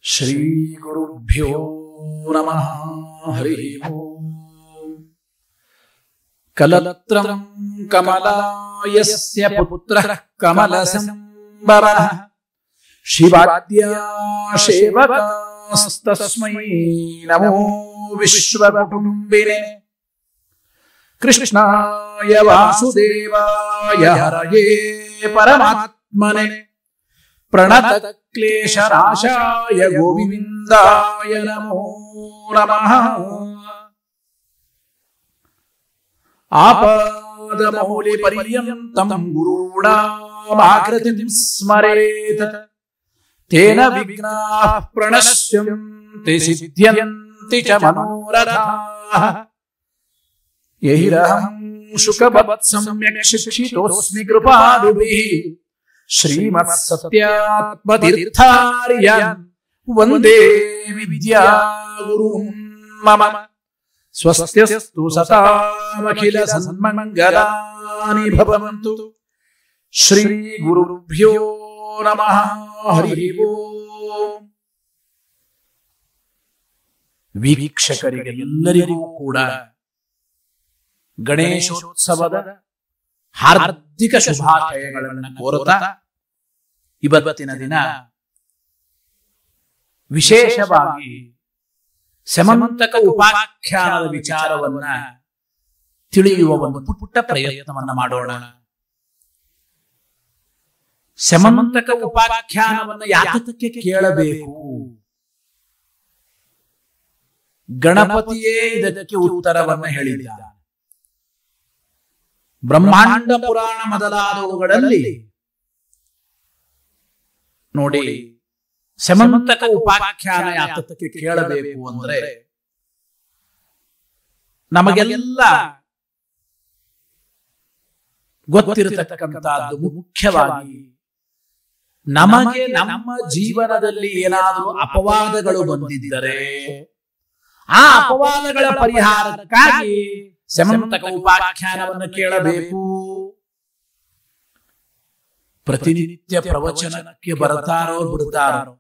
ಶ್ರೀ ಗುರುಭ್ಯೋ ನಮಃ. ಹರಿ ಓಂ. ಕಲತ್ರಂ ಕಮಲಾಯಸ್ಯ ಪುತ್ರಃ ಕಮಲಸಂಭರಃ ಶಿವಾದ್ಯಾ ಸೇವಕಾಸ್ತಸ್ಮೈ ನಮೋ ವಿಶ್ವಕುಟುಂಬಿನೇ ಕೃಷ್ಣಾಯ ವಾಸುದೇವಾಯ ಹರಯೇ ಪರಮಾತ್ಮನೆ ಪ್ರಣತ ಕ್ಲೇಶನಾಶಾಯ ಗೋವಿಂದಾಯ ನಮೋ ನಮಃ. ಆಪಾದಮೌಲಿ ಪರ್ಯಂತಂ ಗುರುಣಾಮಾಕೃತಿಂ ಸ್ಮರೇತ್ ತೇನ ವಿಘ್ನಾಃ ಪ್ರಣಶ್ಯಂತಿ ಸಿದ್ಧ್ಯಂತಿ ಚ ಮನೋರಥಾಃ. ಯೈರಹಂ ಶುಕವತ್ ಸಮ್ಯಕ್ ಶಿಕ್ಷಿತೋಸ್ಮಿ ಕೃಪಾಲುಭಿಃ ಶ್ರೀಮತ್ ಸತ್ಯಾತ್ಮತೀರ್ಥಾರ್ಯಾನ್ ವಂದೇ ವಿದ್ಯಾಗುರುಂ ಮಮ. ಸ್ವಸ್ತ್ಯಸ್ತು ಸತಾಮಖಿಲ ಸನ್ಮಂಗಲಾನಿ ಭವಂತು. ಶ್ರೀ ಗುರುಭ್ಯೋ ನಮಃ. ಹರಿ ಓಂ. ವೀಕ್ಷಕರಿಗೆ ಎಲ್ಲರಿಗೂ ಕೂಡ ಗಣೇಶೋತ್ಸವದ ಹಾರ್ದಿಕ ಶುಭಾಶಯಗಳನ್ನು ಕೋರುತ್ತಾ ಇವತ್ತಿನ ದಿನ ವಿಶೇಷವಾಗಿ ಸಮಂತಕ ಉಪಾಖ್ಯಾನದ ವಿಚಾರವನ್ನ ತಿಳಿಯುವ ಒಂದು ಪುಟ್ಟ ಪ್ರಯತ್ನವನ್ನ ಮಾಡೋಣ. ಸಮಂತಕ ಉಪಾಖ್ಯಾನವನ್ನು ಯಾತಕ್ಕೆ ಕೇಳಬೇಕು? ಗಣಪತಿಯೇ ಇದಕ್ಕೆ ಉತ್ತರವನ್ನ ಹೇಳಿದ್ದಾರೆ. ಬ್ರಹ್ಮಾಂಡ ಪುರಾಣ ಮೊದಲಾದವುಗಳಲ್ಲಿ ನೋಡಿ, ಸಮಂತಕ ಉಪಾಖ್ಯಾನ ಯಾತಕ್ಕೆ ಕೇಳಬೇಕು ಅಂದ್ರೆ ನಮಗೆಲ್ಲ ಗೊತ್ತಿರತಕ್ಕಂತಹದ್ದು ಮುಖ್ಯವಾಗಿ ನಮಗೆ ನಮ್ಮ ಜೀವನದಲ್ಲಿ ಏನಾದರೂ ಅಪವಾದಗಳು ಬಂದಿದ್ದರೆ ಆ ಅಪವಾದಗಳ ಪರಿಹಾರಕ್ಕಾಗಿ ಸಮಂತಕ ಉಪಾಖ್ಯಾನವನ್ನು ಕೇಳಬೇಕು. ಪ್ರತಿನಿತ್ಯ ಪ್ರವಚನಕ್ಕೆ ಬರ್ತಾರೋ ಬಿಡ್ತಾರೋ,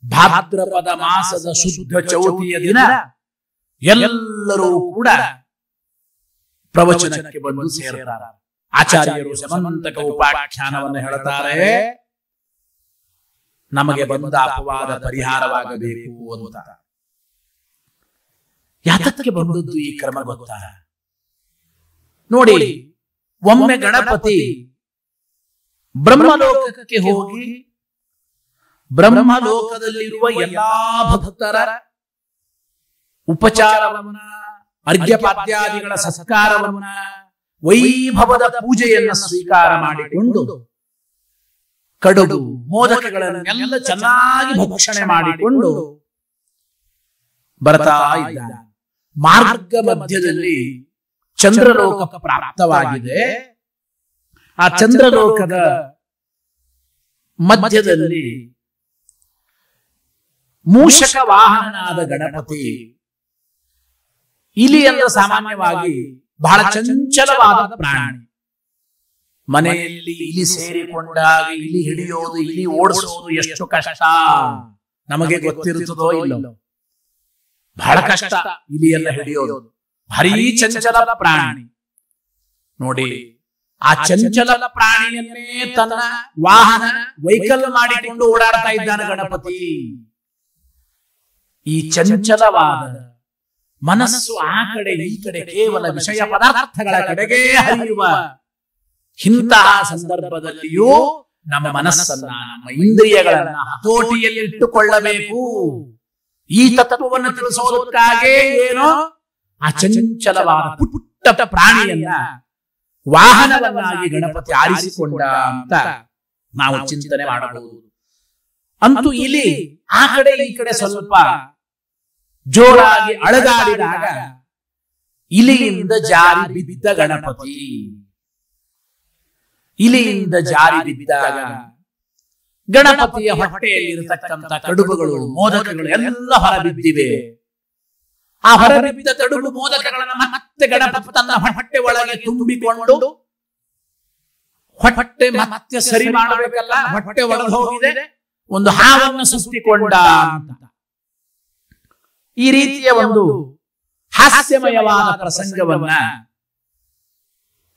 ಭಾದ್ರಪದ ಮಾಸದ ಶುದ್ಧ ಚೌತಿಯ ದಿನ ಎಲ್ಲರೂ ಕೂಡ ಪ್ರವಚನಕ್ಕೆ ಬಂದು ಸೇರ್ತಾರೆ. ಆಚಾರ್ಯರು ಸಮಂತಕ ಉಪಾಖ್ಯಾನವನ್ನು ಹೇಳ್ತಾರೆ, ನಮಗೆ ಬಂದ ಅಪವಾದ ಪರಿಹಾರವಾಗಬೇಕು ಅಂತ. ಯಾತಕ್ಕೆ ಬಂದದ್ದು ಈ ಕ್ರಮ ಗೊತ್ತಾ? ನೋಡಿ, ಒಮ್ಮೆ ಗಣಪತಿ ಬ್ರಹ್ಮಲೋಕಕ್ಕೆ ಹೋಗಿ ಬ್ರಹ್ಮಲೋಕದಲ್ಲಿರುವ ಎಲ್ಲಾ ಭಕ್ತರ ಉಪಚಾರವನ್ನ, ಅರ್ಘ್ಯಪಾದ್ಯಾದಿಗಳ ಸತ್ಕಾರವನ್ನ, ವೈಭವದ ಪೂಜೆಯನ್ನ ಸ್ವೀಕಾರ ಮಾಡಿಕೊಂಡು ಕಡುಬು ಮೋದಕಗಳನ್ನೆಲ್ಲ ಚೆನ್ನಾಗಿ ಭಕ್ಷಣೆ ಮಾಡಿಕೊಂಡು ಬರ್ತಾ ಇದ್ದಾನೆ. ಮಾರ್ಗ ಮಧ್ಯದಲ್ಲಿ ಚಂದ್ರಲೋಕ ಪ್ರಾಪ್ತವಾಗಿದೆ. ಆ ಚಂದ್ರಲೋಕದ ಮಧ್ಯದಲ್ಲಿ ಮೂಷಕ ವಾಹನನಾದ ಗಣಪತಿ, ಇಲಿ ಎಂದು ಸಾಮಾನ್ಯವಾಗಿ ಬಹಳ ಚಂಚಲವಾದ ಪ್ರಾಣಿ. ಮನೆಯಲ್ಲಿ ಇಲಿ ಸೇರಿಕೊಂಡಾಗ ಇಲಿ ಹಿಡಿಯೋದು, ಇಲಿ ಓಡಿಸೋದು ಎಷ್ಟು ಕಷ್ಟ ನಮಗೆ ಗೊತ್ತಿರುತ್ತದೋ ಇಲ್ಲೋ. ಬಹಳ ಕಷ್ಟ ಇಲಿಯನ್ನ ಹಿಡಿಯೋದು. ಭಾರೀ ಚಂಚಲ ಪ್ರಾಣಿ. ನೋಡಿ, ಆ ಚಂಚಲ ಪ್ರಾಣಿಯನ್ನೇ ತನ್ನ ವಾಹನ ವೆಹಿಕಲ್ ಮಾಡಿಕೊಂಡು ಓಡಾಡ್ತಾ ಇದ್ದಾನೆ ಗಣಪತಿ. ಈ ಚಂಚಲವಾದ ಮನಸ್ಸು ಆ ಕಡೆ ಈ ಕಡೆ ಕೇವಲ ವಿಷಯ ಪದಾರ್ಥಗಳ ಕಡೆಗೆ ಹರಿಯುವ ಇಂತಹ ಸಂದರ್ಭದಲ್ಲಿಯೂ ನಮ್ಮ ಮನಸ್ಸನ್ನ, ನಮ್ಮ ಇಂದ್ರಿಯಗಳನ್ನ ಹತೋಟಿಯಲ್ಲಿ ಇಟ್ಟುಕೊಳ್ಳಬೇಕು. ಈ ತತ್ವವನ್ನು ತಿಳಿಸೋದಕ್ಕಾಗೇ ಏನೋ ಆ ಚಂಚಲವಾದ ಪುಟ್ಟ ಪ್ರಾಣಿಯನ್ನ ವಾಹನವನ್ನಾಗಿ ಗಣಪತಿ ಆರಿಸಿಕೊಂಡ ಅಂತ ನಾವು ಚಿಂತನೆ ಮಾಡಬಹುದು. ಅಂತೂ ಇಲ್ಲಿ ಆ ಕಡೆ ಈ ಕಡೆ ಸ್ವಲ್ಪ ಜೋರಾಗಿ ಅಳಗಾಡಿದಾಗ ಇಲಿಯಿಂದ ಜಾರಿ ಬಿದ್ದ ಗಣಪತಿ. ಇಲಿಯಿಂದ ಜಾರಿ ಬಿದ್ದಾಗ ಗಣಪತಿಯ ಹೊಟ್ಟೆಯಲ್ಲಿರತಕ್ಕಂಥ ಕಡುಬುಗಳು, ಮೋದಕಗಳು ಎಲ್ಲ ಹೊರಬಿದ್ದಿವೆ. ಆ ಹೊರಬಿದ್ದ ಕಡುಬು ಮೋದಕಗಳನ್ನು ಮತ್ತೆ ಗಣಪತಿ ತನ್ನ ಹೊಟ್ಟೆ ಒಳಗೆ ತುಂಬಿಕೊಂಡು ಹೊಟ್ಟೆ ಮತ್ತೆ ಸರಿ ಮಾಡಬೇಕಲ್ಲ, ಹೊಟ್ಟೆ ಒಳಗೆ ಹೋಗಿದೆ, ಒಂದು ಹಾವನ್ನು ಸುತ್ತಿಕೊಂಡ ಅಂತ. ಈ ರೀತಿಯ ಒಂದು ಹಾಸ್ಯಮಯವಾದ ಪ್ರಸಂಗವನ್ನ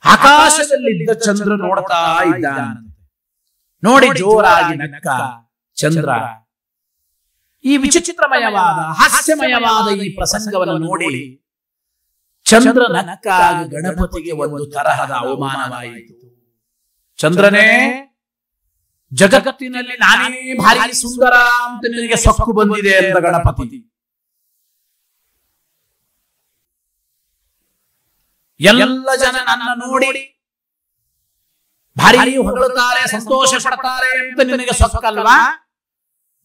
ಆಕಾಶದಲ್ಲಿದ್ದ ಚಂದ್ರ ನೋಡ್ತಾ ಇದ್ದಾನೆ. ನೋಡಿ ಜೋರಾಗಿ ನಕ್ಕ ಚಂದ್ರ. ಈ ವಿಚಿತ್ರಮಯವಾದ ಹಾಸ್ಯಮಯವಾದ ಈ ಪ್ರಸಂಗವನ್ನು ನೋಡಿ ಚಂದ್ರ ನಕ್ಕಾಗ ಗಣಪತಿಗೆ ಒಂದು ತರಹದ ಅವಮಾನವಾಯಿತು. ಚಂದ್ರನೇ, ಜಗತ್ತಿನಲ್ಲಿ ನಾನೇ ಭಾರಿ ಸುಂದರ ಅಂತ ನಿನಗೆ ಸೊಕ್ಕು ಬಂದಿದೆ ಎಂದ ಗಣಪತಿ. ಎಲ್ಲ ಜನ ನನ್ನ ನೋಡಿ ಭಾರಿ ಹೊಗಳುತ್ತಾರೆ, ಸಂತೋಷ ಪಡ್ತಾರೆ ಅಂತ ನಿನಗೆ ಸೊಕ್ಕಲ್ವಾ?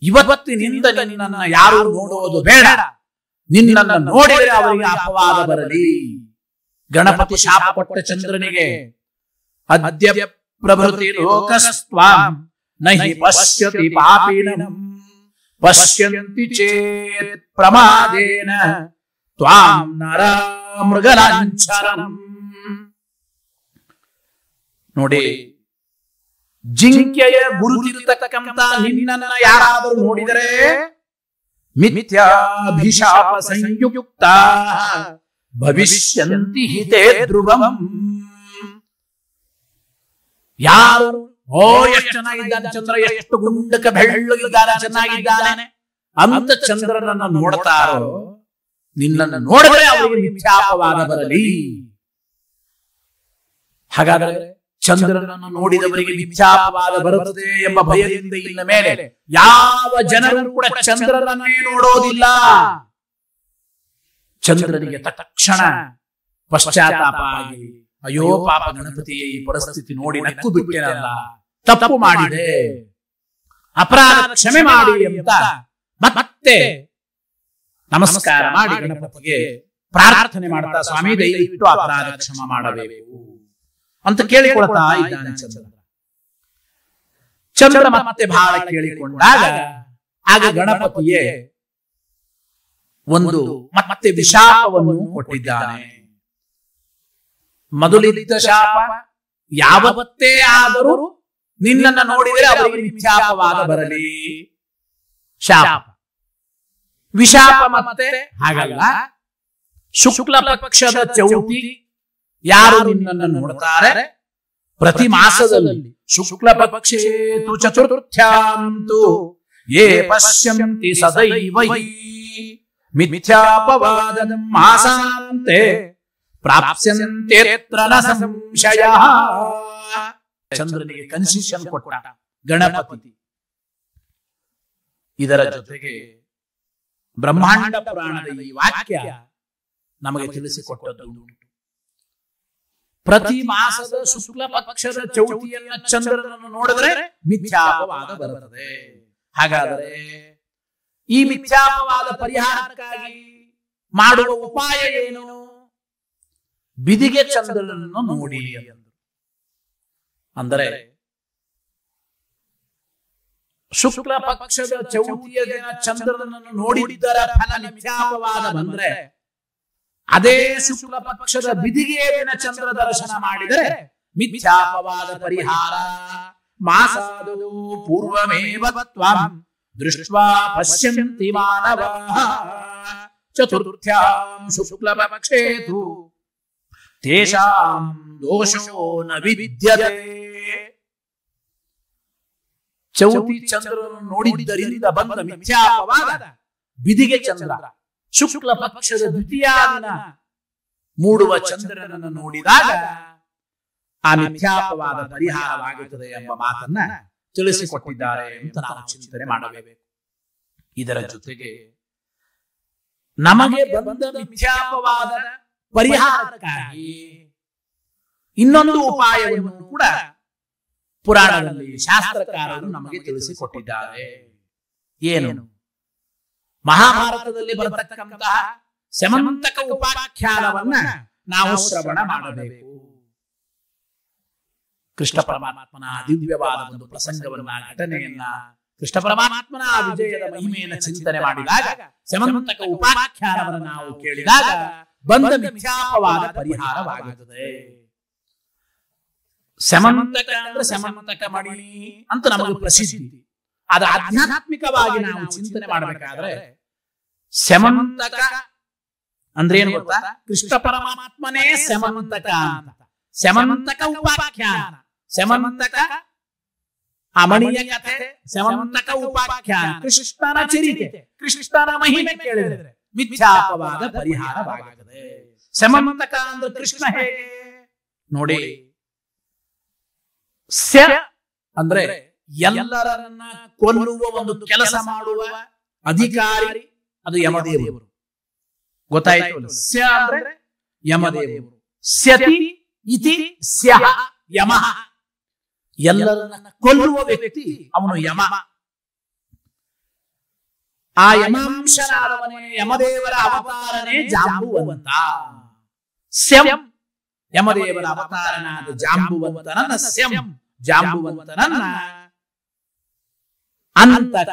ಇವತ್ತಿನಿಂದ ನಿನ್ನನ್ನ ಯಾರು ನೋಡೋದು ಬೇಡ, ನಿನ್ನನ್ನು ನೋಡಿದರೆ ಅವರಿಗೆ ಅಪವಾದ ಬರಲಿ. ಗಣಪತಿ ಶಾಪ ಕೊಟ್ಟ ಚಂದ್ರನಿಗೆ, ಅದ್ಯ ಪ್ರಭೃತಿ ಲೋಕಸ್ತ್ವಾಂ ನಹಿ ಪಶ್ಯತಿ ಪಾಪಿನಂ ಪಶ್ಯಂತಿ ಚೇತ್ ಪ್ರಮಾದೇನ ತ್ವಾಂ ನರ ಮೃಗಲಾಂಛನಂ. ನೋಡಿ, ಜಿಂಕೆಯ ಗುರುತಿರತಕ್ಕಂತ ನಿನ್ನನ್ನ ಯಾರಾದರೂ ನೋಡಿದರೆ ಮಿಥ್ಯಾಭಿಶಾಪ ಸಂಯುಕ್ತ ಭವಿಷ್ಯಂತಿ ಹಿತೇ ಧ್ರುವಂ. ಯಾರು ಎಷ್ಟು ಚೆನ್ನಾಗಿದ್ದಾನೆ ಚಂದ್ರ, ಎಷ್ಟು ಗುಂಡಕ ಬೆಳ್ಳಗಿದ್ದಾನೆ, ಚೆನ್ನಾಗಿದ್ದಾನೆ ಅಂತ ಚಂದ್ರನನ್ನು ನೋಡ್ತಾರೋ, ನಿನ್ನನ್ನು ನೋಡಿದ್ರೆ ಅವರಿಗೆ ಮಿಥ್ಯಾಪವಾದ ಬರಲಿ. ಹಾಗಾದರೆ ಚಂದ್ರನನ್ನು ನೋಡಿದವರಿಗೆ ಮಿಥ್ಯಾಪವಾದ ಬರುತ್ತದೆ ಎಂಬ ಭಯದಿಂದ ಇನ್ನ ಮೇಲೆ ಯಾವ ಜನರು ಕೂಡ ಚಂದ್ರನನ್ನೇ ನೋಡೋದಿಲ್ಲ. ಚಂದ್ರನಿಗೆ ತಕ್ಷಣ ಪಶ್ಚಾತ್ತಾಪ ಆಗಿ, ಅಯ್ಯೋ ಪಾಪ ಗಣಪತಿಯ ಈ ಪರಿಸ್ಥಿತಿ ನೋಡಿ ನಕ್ಕು ಬಿಟ್ಟೇನಲ್ಲ, ತಪ್ಪು ಮಾಡಿದೆ, ಅಪರಾಧ ಕ್ಷಮೆ ಮಾಡಿ ಅಂತ ಮತ್ತೆ ನಮಸ್ಕಾರ ಮಾಡಿ ಗಣಪತಿಗೆ ಪ್ರಾರ್ಥನೆ ಮಾಡ್ತಾ, ಸ್ವಾಮಿ ದಯವಿಟ್ಟು ಅಪರಾಧ ಕ್ಷಮ ಮಾಡಬೇಕು ಅಂತ ಕೇಳಿಕೊಳ್ತಾ ಇದ್ದಾನೆ ಚಂದ್ರ. ಚಂದ್ರ ಮತ್ತೆ ಬಹಳ ಕೇಳಿಕೊಂಡಾಗ ಆಗ ಗಣಪತಿಯೇ ಒಂದು ಮತ್ತೆ ವಿಶಾಪವನ್ನು ಕೊಟ್ಟಿದ್ದಾನೆ. ಮೊದಲಿದ್ದ ಶಾಪ, ಯಾವತ್ತೇ ಆದರೂ ನಿನ್ನನ್ನ ನೋಡಿದರೆ ಅವರಿಗೆ ಮಿಥ್ಯಾಪವಾದ ಬರಲಿ, ಶಾಪ. ವಿಶಾಪ ಮತ್ತೆ ಹಾಗಲ್ಲ, ಶುಕ್ಲ ಪಕ್ಷದ ಚೌತಿ ಯಾರು ನಿನ್ನನ್ನು ನೋಡ್ತಾರೆ, ಪ್ರತಿ ಮಾಸದಲ್ಲಿ ಶುಕ್ಲ ಪಕ್ಷೇತು ಚತುರ್ಥ್ಯಾಂತು ಯೇ ಪಶ್ಯಂತಿ ಸದೈವ ಮಿಥ್ಯಾಪವಾದಂ ಮಾಸಾಂತೆ ಪ್ರಾಪ್ಸ್ಯಂತ್ಯತ್ರ ನ ಸಂಶಯಃ. ಚಂದ್ರನಿಗೆ ಕನ್ಸೆಷನ್ ಕೊಟ್ಟ ಗಣಪತಿ. ಇದರ ಜೊತೆಗೆ ಬ್ರಹ್ಮಾಂಡ ಪುರಾಣದ ಈ ವಾಕ್ಯ ನಮಗೆ ತಿಳಿಸಿಕೊಟ್ಟದ್ದು ಉಂಟು. ಪ್ರತಿ ಮಾಸದ ಶುಕ್ಲ ಪಕ್ಷದ ಚೌತಿಯನ್ನ ಚಂದ್ರನನ್ನು ನೋಡಿದ್ರೆ ಮಿಥ್ಯಾಪವಾದ ಬರುತ್ತದೆ. ಹಾಗಾದರೆ ಈ ಮಿಥ್ಯಾಪವಾದ ಪರಿಹಾರಕ್ಕಾಗಿ ಮಾಡುವ ಉಪಾಯ ಏನು? ಬಿದಿಗೆ ಚಂದ್ರನನ್ನು ನೋಡಿ ಅಂದರೆ, ಶುಕ್ಲ ಪಕ್ಷದ ಚೌತಿಯ ದಿನ ಚಂದ್ರನನ್ನು ನೋಡಿದ್ದರ ಫಲ ಮಿಥ್ಯಾಪವಾದ ಬಂದ್ರೆ, ಅದೇ ಶುಕ್ಲ ಪಕ್ಷದ ಬಿದಿಗೆಯ ದಿನ ಚಂದ್ರ ದರ್ಶನ ಮಾಡಿದರೆ ಮಿಥ್ಯಾಪವಾದ ಪರಿಹಾರ. ಮಾಸಾದೋ ಪೂರ್ವಮೇವ ತ್ವಾಂ ದೃಷ್ಟ್ವಾ ಪಶ್ಯಂತಿ ಮಾನವಾಃ ಚತುರ್ಥ್ಯಾಂ ಶುಕ್ಲ ಪಕ್ಷೇತು ತೇಷಾಂ ದೋಷೋ ನ ವಿದ್ಯತೆ. ಚೌತಿ ಚಂದ್ರನನ್ನು ನೋಡಿದ್ದರಿಂದ ಬಂದ ಮಿಥ್ಯಾಪವಾದ ಬಿದಿಗೆ ಚಂದ್ರ ಶುಕ್ಲ ಪಕ್ಷದ ದ್ವಿತೀಯ ದಿನ ಮೂಡುವ ಚಂದ್ರನನ್ನು ನೋಡಿದಾಗ ಆ ಮಿಥ್ಯಾಪವಾದ ಪರಿಹಾರವಾಗುತ್ತದೆ ಎಂಬ ಮಾತನ್ನ ತಿಳಿಸಿಕೊಟ್ಟಿದ್ದಾರೆ ಅಂತ ನಾವು ಚಿಂತನೆ ಮಾಡಬೇಕು. ಇದರ ಜೊತೆಗೆ ನಮಗೆ ಬಂದ ಮಿಥ್ಯಾಪವಾದ ಪರಿಹಾರಕ್ಕಾಗಿ ಇನ್ನೊಂದು ಉಪಾಯವನ್ನು ಕೂಡ ಪುರಾಣದಲ್ಲಿ ಶಾಸ್ತ್ರಕಾರರು ನಮಗೆ ತಿಳಿಸಿಕೊಟ್ಟಿದ್ದಾರೆ. ಏನು? ಮಹಾಭಾರತದಲ್ಲಿ ಬರತಕ್ಕಂತಹ ಸಮಂತಕ ಉಪಾಖ್ಯಾನವನ್ನ ನಾವು ಶ್ರವಣ ಮಾಡಬೇಕು. ಕೃಷ್ಣ ಪರಮಾತ್ಮನ ದಿವ್ಯವಾದ ಒಂದು ಪ್ರಸಂಗವನ್ನ, ಘಟನೆಯನ್ನ, ಕೃಷ್ಣ ಪರಮಾತ್ಮನ ವಿಜಯದ ಮಹಿಮೆಯನ್ನು ಚಿಂತನೆ ಮಾಡಿದಾಗ, ಸಮಂತಕ ಉಪಾಖ್ಯಾನವನ್ನು ನಾವು ಕೇಳಿದಾಗ ಬಂದ ಮಿಥ್ಯಾಪವಾದ ಪರಿಹಾರವಾಗುತ್ತದೆ. ಸಮಂತಕ ಅಂದ್ರೆ ಸಮಂತಕ ಮಣಿ ಅಂತ ನಮಗೆ ಪ್ರಸಿದ್ಧಿ. ಅದು ಆಧ್ಯಾತ್ಮಿಕವಾಗಿ ನಾವು ಚಿಂತನೆ ಮಾಡಬೇಕಾದ್ರೆ ಸ್ಯಮಂತಕ ಅಂದ್ರೆ ಏನು ಗೊತ್ತಾ? ಕೃಷ್ಣ ಪರಮಾತ್ಮನೇ ಸ್ಯಮಂತಕ ಅಂತ. ಸ್ಯಮಂತಕ ಉಪಾಖ್ಯಾನ, ಸ್ಯಮಂತಕ ಅಮಣಿಯ ಕಥೆ, ಸ್ಯಮಂತಕ ಉಪಾಖ್ಯಾನ, ಕೃಷ್ಣನ ಚರಿತೆ, ಕೃಷ್ಣನ ಮಹಿಮೆ ಕೇಳಿದ್ರೆ ಮಿಥ್ಯಾಪವಾದ ಪರಿಹಾರವಾಗುತ್ತದೆ. ಸ್ಯಮಂತಕ ಅಂದ್ರೆ ಕೃಷ್ಣ ಹೇಗೆ ನೋಡಿ, ಸ್ಯ ಅಂದ್ರೆ ಎಲ್ಲರನ್ನ ಕೊಲ್ಲುವ ಒಂದು ಕೆಲಸ ಮಾಡುವ ಅಧಿಕಾರಿ, ಅದು ಯಮದೇವರು. ಗೊತ್ತಾಯ್ತು? ಸ್ಯ ಅಂದ್ರೆ ಯಮದೇವರು. ಸ್ಯತಿ ಇತಿ ಸ್ಯಃ ಯಮಃ, ಎಲ್ಲರನ್ನ ಕೊಲ್ಲುವ ವ್ಯಕ್ತಿ ಅವನು ಯಮ. ಆ ಯಮಾಂಶನಾದವನೇ ಯಮದೇವರ ಅವತಾರನೇ ಜಾಂಬುವಂತ. ಸ್ಯಂ ಯಮದೇವರ ಅವತಾರನಾದ ಜಾಂಬುವಂತನನ್ನ ಸ್ಯಂ, ಜಾಂಬುವಂತನನ್ನ ಅಂತಕ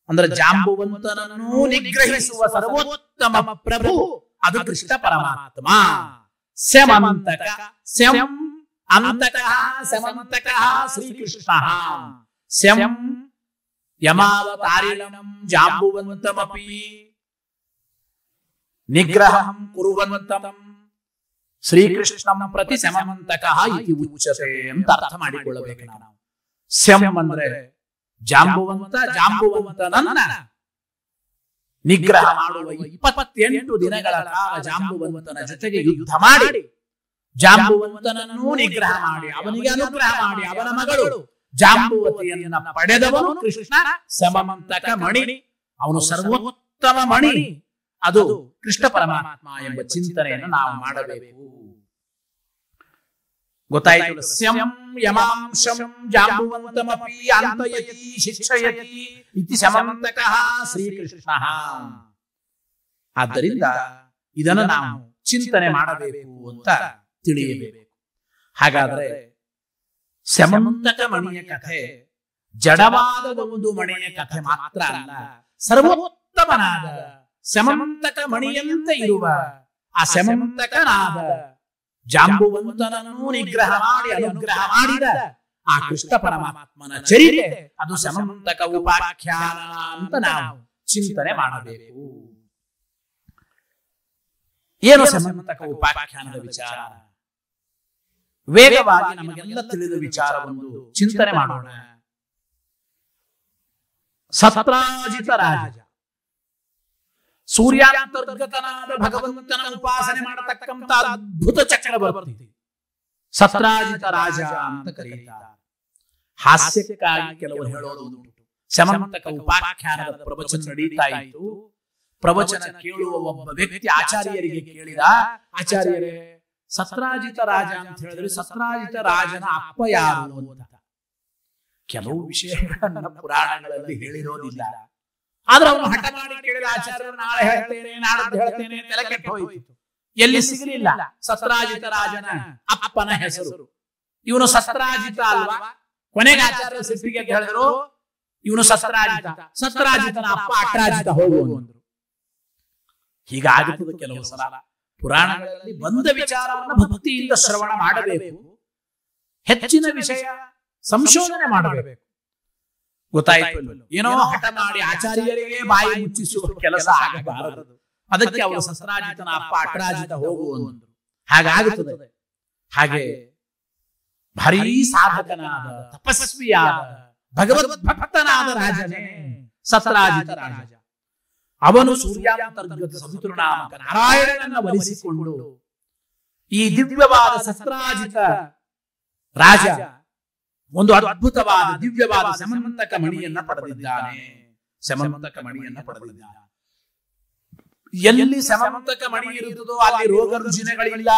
ಅಂದ್ರೆ ಜಾಂಬುವಂತನನ್ನು ನಿಗ್ರಹಿಸುವ ಸರ್ವೋತ್ತಮ ಪ್ರಭು ಅದು ಕೃಷ್ಣ ಪರಮಾತ್ಮ. ಸ್ಯಮಂತಕ, ಸ್ಯಂ ಅಂತಕಃ ಸ್ಯಮಂತಕಃ ಶ್ರೀಕೃಷ್ಣ. ಸ್ಯಂ ಯಮಾವತಾರಿಣಂ ಜಾಂಬುವಂತಮಪಿ ನಿಗ್ರಹಂ ಕುರುವಂತಂ ಶ್ರೀಕೃಷ್ಣಂ ಪ್ರತಿ ಸ್ಯಮಂತಕಃ ಇತಿ ಉಚ್ಯತೆ ಅಂತ ಅರ್ಥ ಮಾಡಿಕೊಳ್ಳಬೇಕು ನಾವು. ಸ್ಯಂ ಅಂದ್ರೆ ಜಾಂಬುವಂತ, ಜಾಂಬುವಂತನನ್ನ ನಿಗ್ರಹ ಮಾಡುವ 28 ದಿನಗಳ ಕಾಲ ಜಾಂಬುವಂತನ ಜೊತೆಗೆ ಯುದ್ಧ ಮಾಡಿ ಜಾಂಬುವಂತನನ್ನು ನಿಗ್ರಹ ಮಾಡಿ ಅವನಿಗೆ ಅನುಗ್ರಹ ಮಾಡಿ ಅವನ ಮಗಳು ಜಾಂಬುವತಿಯನ್ನ ಪಡೆದವನು ಕೃಷ್ಣ ಸಮಮಂತಕ ಮಣಿ. ಅವನು ಸರ್ವೋತ್ತಮ ಮಣಿ, ಅದು ಕೃಷ್ಣ ಪರಮಾತ್ಮ ಎಂಬ ಚಿಂತನೆಯನ್ನು ನಾವು ಮಾಡಬೇಕು. ಗೊತ್ತಾಯಿತು? ಸ್ಯಂ ಯಮಾಂಶಂ ಜಾಂಬುವಂತಮಪಿ ಅಂತಯತಿ ಶಿಕ್ಷಯತಿ ಇತಿ ಸಮಮಂತಕಃ ಶ್ರೀಕೃಷ್ಣ. ಆದ್ದರಿಂದ ಇದನ್ನು ನಾವು ಚಿಂತನೆ ಮಾಡಬೇಕು ಅಂತ ತಿಳಿಯಬೇಕು. ಹಾಗಾದ್ರೆ ಸಮಮಂತಕ ಮಣಿಯ ಕಥೆ ಜಡವಾದ ಒಂದು ಮಣಿಯ ಕಥೆ ಮಾತ್ರ ಅಲ್ಲ, ಸರ್ವೋತ್ತಮನಾದ ಸಮಮಂತಕ ಮಣಿಯಂತೆ ಇರುವ ಆ ಸಮಮಂತಕನಾದ ಜಾಂಬುವಂತನನ್ನು ನಿಗ್ರಹ ಮಾಡಿ ಅನುಗ್ರಹ ಮಾಡಿದ ಆ ಕೃಷ್ಣ ಪರಮಾತ್ಮನ ಚರಿತೆ ಅದು ಸಮಮಂತಕ ಉಪಾಖ್ಯಾನ ಅಂತ ನಾವು ಚಿಂತನೆ ಮಾಡಬೇಕು. ಏನು ಸಮಮಂತಕ ಉಪಾಖ್ಯಾನದ ವಿಚಾರ? ವೇಗವಾಗಿ ನಮಗೆಲ್ಲ ತಿಳಿದ ವಿಚಾರವನ್ನು ಚಿಂತನೆ ಮಾಡೋಣ. ಸತ್ರಾಜಿತ ರಾಜ, ಸೂರ್ಯಾಂತರ್ಗತನಾದ ಭಗವಂತನ ಉಪಾಸನೆ ಮಾಡತಕ್ಕಂತ ಅದ್ಭುತ ಚಕ್ರವರ್ತಿ ಸತ್ರಾಜಿತ ರಾಜ ಅಂತ ಕರೆಯುತ್ತಾರೆ. ಹಾಸ್ಯಕ್ಕಾಗಿ ಕೆಲವರು ಹೇಳೋದು ಉಂಟು. ಸಮಮಂತಕ ಉಪಾಖ್ಯಾನದ ಪ್ರವಚನ ನಡೀತಾ ಇತ್ತು. ಪ್ರವಚನ ಕೇಳುವ ಒಬ್ಬ ವ್ಯಕ್ತಿ ಆಚಾರ್ಯರಿಗೆ ಕೇಳಿದ, ಆಚಾರ್ಯರೇ ಸತ್ರಾಜಿತ ರಾಜ ಅಂತ ಹೇಳಿದ್ರೆ ಸತ್ರಾಜಿತ ರಾಜನ ಅಪ್ಪ ಯಾರು ಅಂತ. ಕೆಲವು ವಿಷಯಗಳನ್ನ ಪುರಾಣಗಳಲ್ಲಿ ಹೇಳಿರೋದಿಲ್ಲ. ಆದ್ರೆ ಅವನು ಹಠ ಮಾಡಿ ಕೇಳಿದ, ಆಚಾರ್ಯರು ನಾಳೆ ಹೇಳ್ತೇನೆ, ನಾಡದ್ದು ಹೇಳ್ತೇನೆ, ತಲೆ ಕೆಟ್ಟು ಹೋಯಿತು. ಎಲ್ಲಿ ಸಿಗಲಿಲ್ಲ ಸತ್ರಾಜಿತ ರಾಜನ ಅಪ್ಪನ ಹೆಸರು. ಇವನು ಸತ್ರಾಜಿತ ಅಲ್ವಾ? ಕೊನೆಗೆ ಆಚಾರ್ಯ ಸಿಟ್ಟಿಗೆ ಅಂತ ಹೇಳಿದ್ರು, ಇವನು ಸತ್ರಾಜಿತ, ಸತ್ರಾಜಿತನ ಅಪ್ಪ ಅಟ್ರಾಜಿತ ಹೋಗುವ. ಹೀಗಾಗುತ್ತದೆ ಕೆಲವು ಸಲ. ಪುರಾಣಗಳಲ್ಲಿ ಬಂದ ವಿಚಾರವನ್ನು ಭಕ್ತಿಯಿಂದ ಶ್ರವಣ ಮಾಡಬೇಕು, ಹೆಚ್ಚಿನ ವಿಷಯ ಸಂಶೋಧನೆ ಮಾಡಬೇಕು. ಗೊತ್ತಾಯ್ತು? ಏನೋ ಹಠ ಮಾಡಿ ಆಚಾರ್ಯರಿಗೆ ಬಾಯಿ ಮುಚ್ಚಿಸುವ ಕೆಲಸ ಆಗಬಾರದು. ಅದಕ್ಕೆ ಅವರು ಸತ್ರಾಜಿತನ ಅಪ್ಪ ಅಟ್ರಾಜಿತ ಹೋಗುವಂದ್ರು. ಹಾಗಾಗುತ್ತದೆ. ಹಾಗೆ ಭಾರೀ ಸಾಧಕನಾದ ತಪಸ್ವಿಯಾದ ಭಗವದ್ಭಕ್ತನಾದ ರಾಜನೇ ಸತ್ರಾಜಿತ ರಾಜ. ಅವನು ಸೂರ್ಯಾಂತರ್ಗತ ಸವಿತೃನಾಮಕ ನಾರಾಯಣನನ್ನ ವರಿಸಿಕೊಂಡು ಈ ದಿವ್ಯವಾದ ಸತ್ರಾಜಿತ ರಾಜ ಒಂದು ಅದ್ಭುತವಾದ ದಿವ್ಯವಾದ ಸಮಮಂತಕ ಮಣಿಯನ್ನ ಪಡೆದಿದ್ದಾನೆ. ಸಮಮಂತಕ ಮಣಿಯನ್ನ ಪಡೆದಿದ್ದಾನೆ. ಎಲ್ಲಿ ಸಮಮಂತಕ ಮಣಿ ಇರುತ್ತದೋ ಅಲ್ಲಿ ರೋಗ ರುಜಿನಗಳಿಲ್ಲ.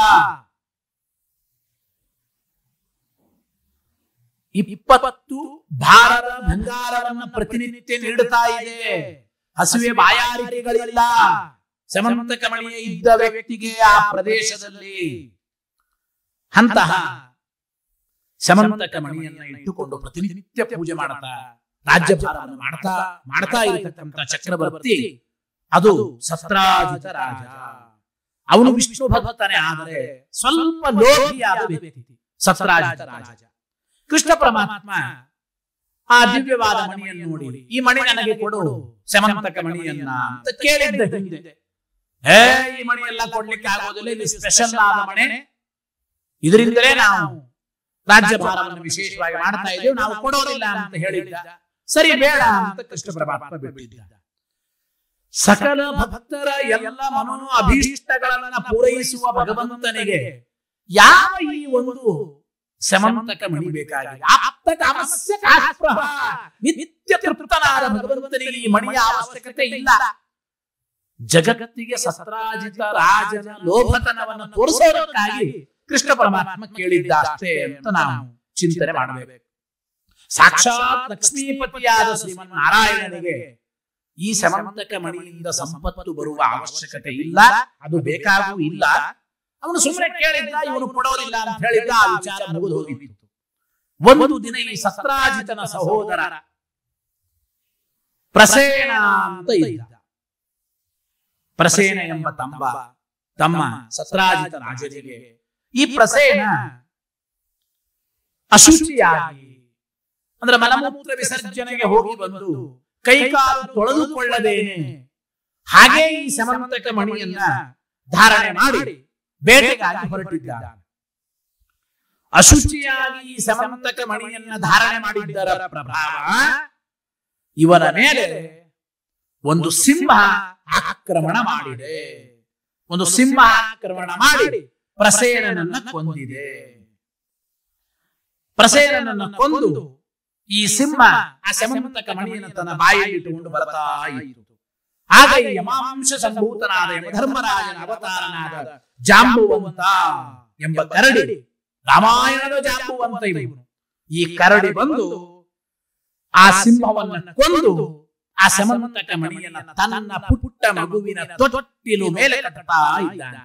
20 ಭಾರತ ಬಂಗಾರವನ್ನು ಪ್ರತಿನಿತ್ಯ ನೀಡುತ್ತಾ ಇದೆ. ಹಸುವೆ ಬಾಯಾರಿಕೆಗಳಿಲ್ಲ. ಸಮಮಂತಕ ಮಣಿಯೇ ಇದ್ದ ವ್ಯಕ್ತಿಗೆ ಆ ಪ್ರದೇಶದಲ್ಲಿ ಅಂತಹ ಸಮಮಂತಕ ಮಣಿಯನ್ನ ಇಟ್ಟುಕೊಂಡು ಪ್ರತಿನಿತ್ಯ ಪೂಜೆ ಮಾಡ್ತಾ ರಾಜ್ಯಭಾರವನ್ನು ಮಾಡ್ತಾ ಇರತಕ್ಕಂತ ಚಕ್ರವರ್ತಿ ಅದು ಸತ್ರಾಜಿತ ರಾಜ. ಅವನು ವಿಷ್ಣು ಭಕ್ತನೇ, ಆದರೆ ಸ್ವಲ್ಪ ಲೋಭಿಯಾದ ವ್ಯಕ್ತಿ ಸತ್ರಾಜಿತ ರಾಜ. ಕೃಷ್ಣ ಪರಮಾತ್ಮ ಆ ದಿವ್ಯವಾದ ಮಣಿಯನ್ನು ನೋಡಿ, ಈ ಮಣಿ ನನಗೆ ಕೊಡು, ಸೆಮಂತಕ ಮಣಿಯನ್ನ ಅಂತ ಕೇಳಿದ್ದೆ ಹಿಂದೆ. ಈ ಮಣಿ ಎಲ್ಲ ಕೊಡ್ಲಿಕ್ಕೆ ಆಗೋದಿಲ್ಲ, ಇದು ಸ್ಪೆಷಲ್ ಆದ ಮಣಿ, ಇದರಿಂದಲೇ ನಾವು ರಾಜ್ಯಭಾರವನ್ನು ವಿಶೇಷವಾಗಿ ಮಾಡ್ತಾ ಇದ್ದೇವೆ, ನಾವು ಕೊಡೋದಿಲ್ಲ ಅಂತ ಹೇಳಿದ್ದ. ಸರಿ ಬೇಡ ಅಂತ ಕೃಷ್ಣ ಪರಮಾತ್ಮ ಬಿಟ್ಟಿದ್ದ. ಸಕಲ ಭಕ್ತರ ಎಲ್ಲ ಮನೋ ಅಭೀಷ್ಟಗಳನ್ನ ಪೂರೈಸುವ ಭಗವಂತನಿಗೆ ಯಾವ ಈ ಒಂದು ಸಮಂತಕ ಮಣಿ ಬೇಕಾಗಿದೆ? ಆಪ್ತ ಕಾಮಸ್ಯ ಕಾಸ್ಪೃಹ. ನಿತ್ಯ ತೃಪ್ತನಾದ ಭಗವಂತನಿಗೆ ಈ ಮಣಿಯ ಅವಶ್ಯಕತೆ ಇಲ್ಲ. ಜಗತ್ತಿಗೆ ಸತ್ರಾಜಿತ ರಾಜನ ಲೋಭತನವನ್ನು ತೋರಿಸೋದಕ್ಕಾಗಿ ಕೃಷ್ಣ ಪರಮಾತ್ಮ ಕೇಳಿದ್ದ ಅಷ್ಟೇ ಅಂತ ನಾವು ಚಿಂತನೆ ಮಾಡಬೇಕು. ಸಾಕ್ಷಾತ್ ಲಕ್ಷ್ಮೀಪತಿಯಾದ ಶ್ರೀಮನ್ನಾರಾಯಣನಿಗೆ ಈ ಸಮಂತಕ ಮಣಿಯಿಂದ ಸಂಪತ್ತು ಬರುವ ಅವಶ್ಯಕತೆ ಇಲ್ಲ, ಅದು ಬೇಕಾಗೂ ಇಲ್ಲ. ಅವನು ಸುಮ್ಮನೆ ಕೇಳಿದ್ದ, ಇವನು ಕೊಡೋದಿಲ್ಲ ಅಂತ ಹೇಳಿದ್ದ, ಆ ವಿಚಾರ ಮುಗಿದು ಹೋಗಿತ್ತು. ಒಂದು ದಿನ ಈ ಸತ್ರಾಜಿತನ ಸಹೋದರ ಪ್ರಸೇನ ಅಂತ ಇದ್ದ. ಪ್ರಸೇನ ಎಂಬ ತಮ್ಮ ಸತ್ರಾಜಿತ ರಾಜನಿಗೆ ಈ ಪ್ರಸೇನ ಅಶುಚಿಯಾಗಿ, ಅಂದ್ರೆ ಮಲಮೂತ್ರ ವಿಸರ್ಜನೆಗೆ ಹೋಗಿ ಬಂದು ಕೈಕಾಲು ತೊಳೆದುಕೊಳ್ಳದೇನೆ ಹಾಗೆ ಈ ಸಮಂತಕ ಮಣಿಯನ್ನ ಧಾರಣೆ ಮಾಡಿ ಬೇಟೆಗಾಗಿ ಹೊರಟಿದ್ದಾನೆ. ಅಶುಚಿಯಾಗಿ ಈ ಸಮಂತಕ ಮಣಿಯನ್ನ ಧಾರಣೆ ಮಾಡಿದ್ದರ ಪ್ರಭಾವ ಇವನ ಮೇಲೆ ಒಂದು ಸಿಂಹ ಆಕ್ರಮಣ ಮಾಡಿದೆ. ಒಂದು ಸಿಂಹ ಆಕ್ರಮಣ ಮಾಡಿ ಪ್ರಸೇನನನ್ನ ಕೊಂದಿದೆ. ಪ್ರಸೇನನನ್ನ ಕೊಂದು ಈ ಸಿಂಹ ಆ ಸಮಂತಕ ಮಣಿಯನ್ನು ತನ್ನ ಬಾಯಲ್ಲಿ ಇಟ್ಟುಕೊಂಡು ಬರ್ತಾ ಇತ್ತು. ಆಗ ಈ ಯಮಾಂಶ ಸಂಭೂತನಾದ ಯಮಧರ್ಮರಾಜನ ಅವತಾರನಾದ ಜಾಂಬುವಂತ ಎಂಬ ಕರಡಿ, ರಾಮಾಯಣದ ಜಾಂಬುವಂತ ಇವನು, ಈ ಕರಡಿ ಬಂದು ಆ ಸಿಂಹವನ್ನ ಕೊಂದು ಆ ಸಮಂತಕ ಮಣಿಯನ್ನ ತನ್ನ ಪುಟ್ಟ ಮಗುವಿನ ತೊಟ್ಟಿಲು ಮೇಲೆ ಕಟ್ಟುತ್ತಾ ಇದ್ದಾನೆ.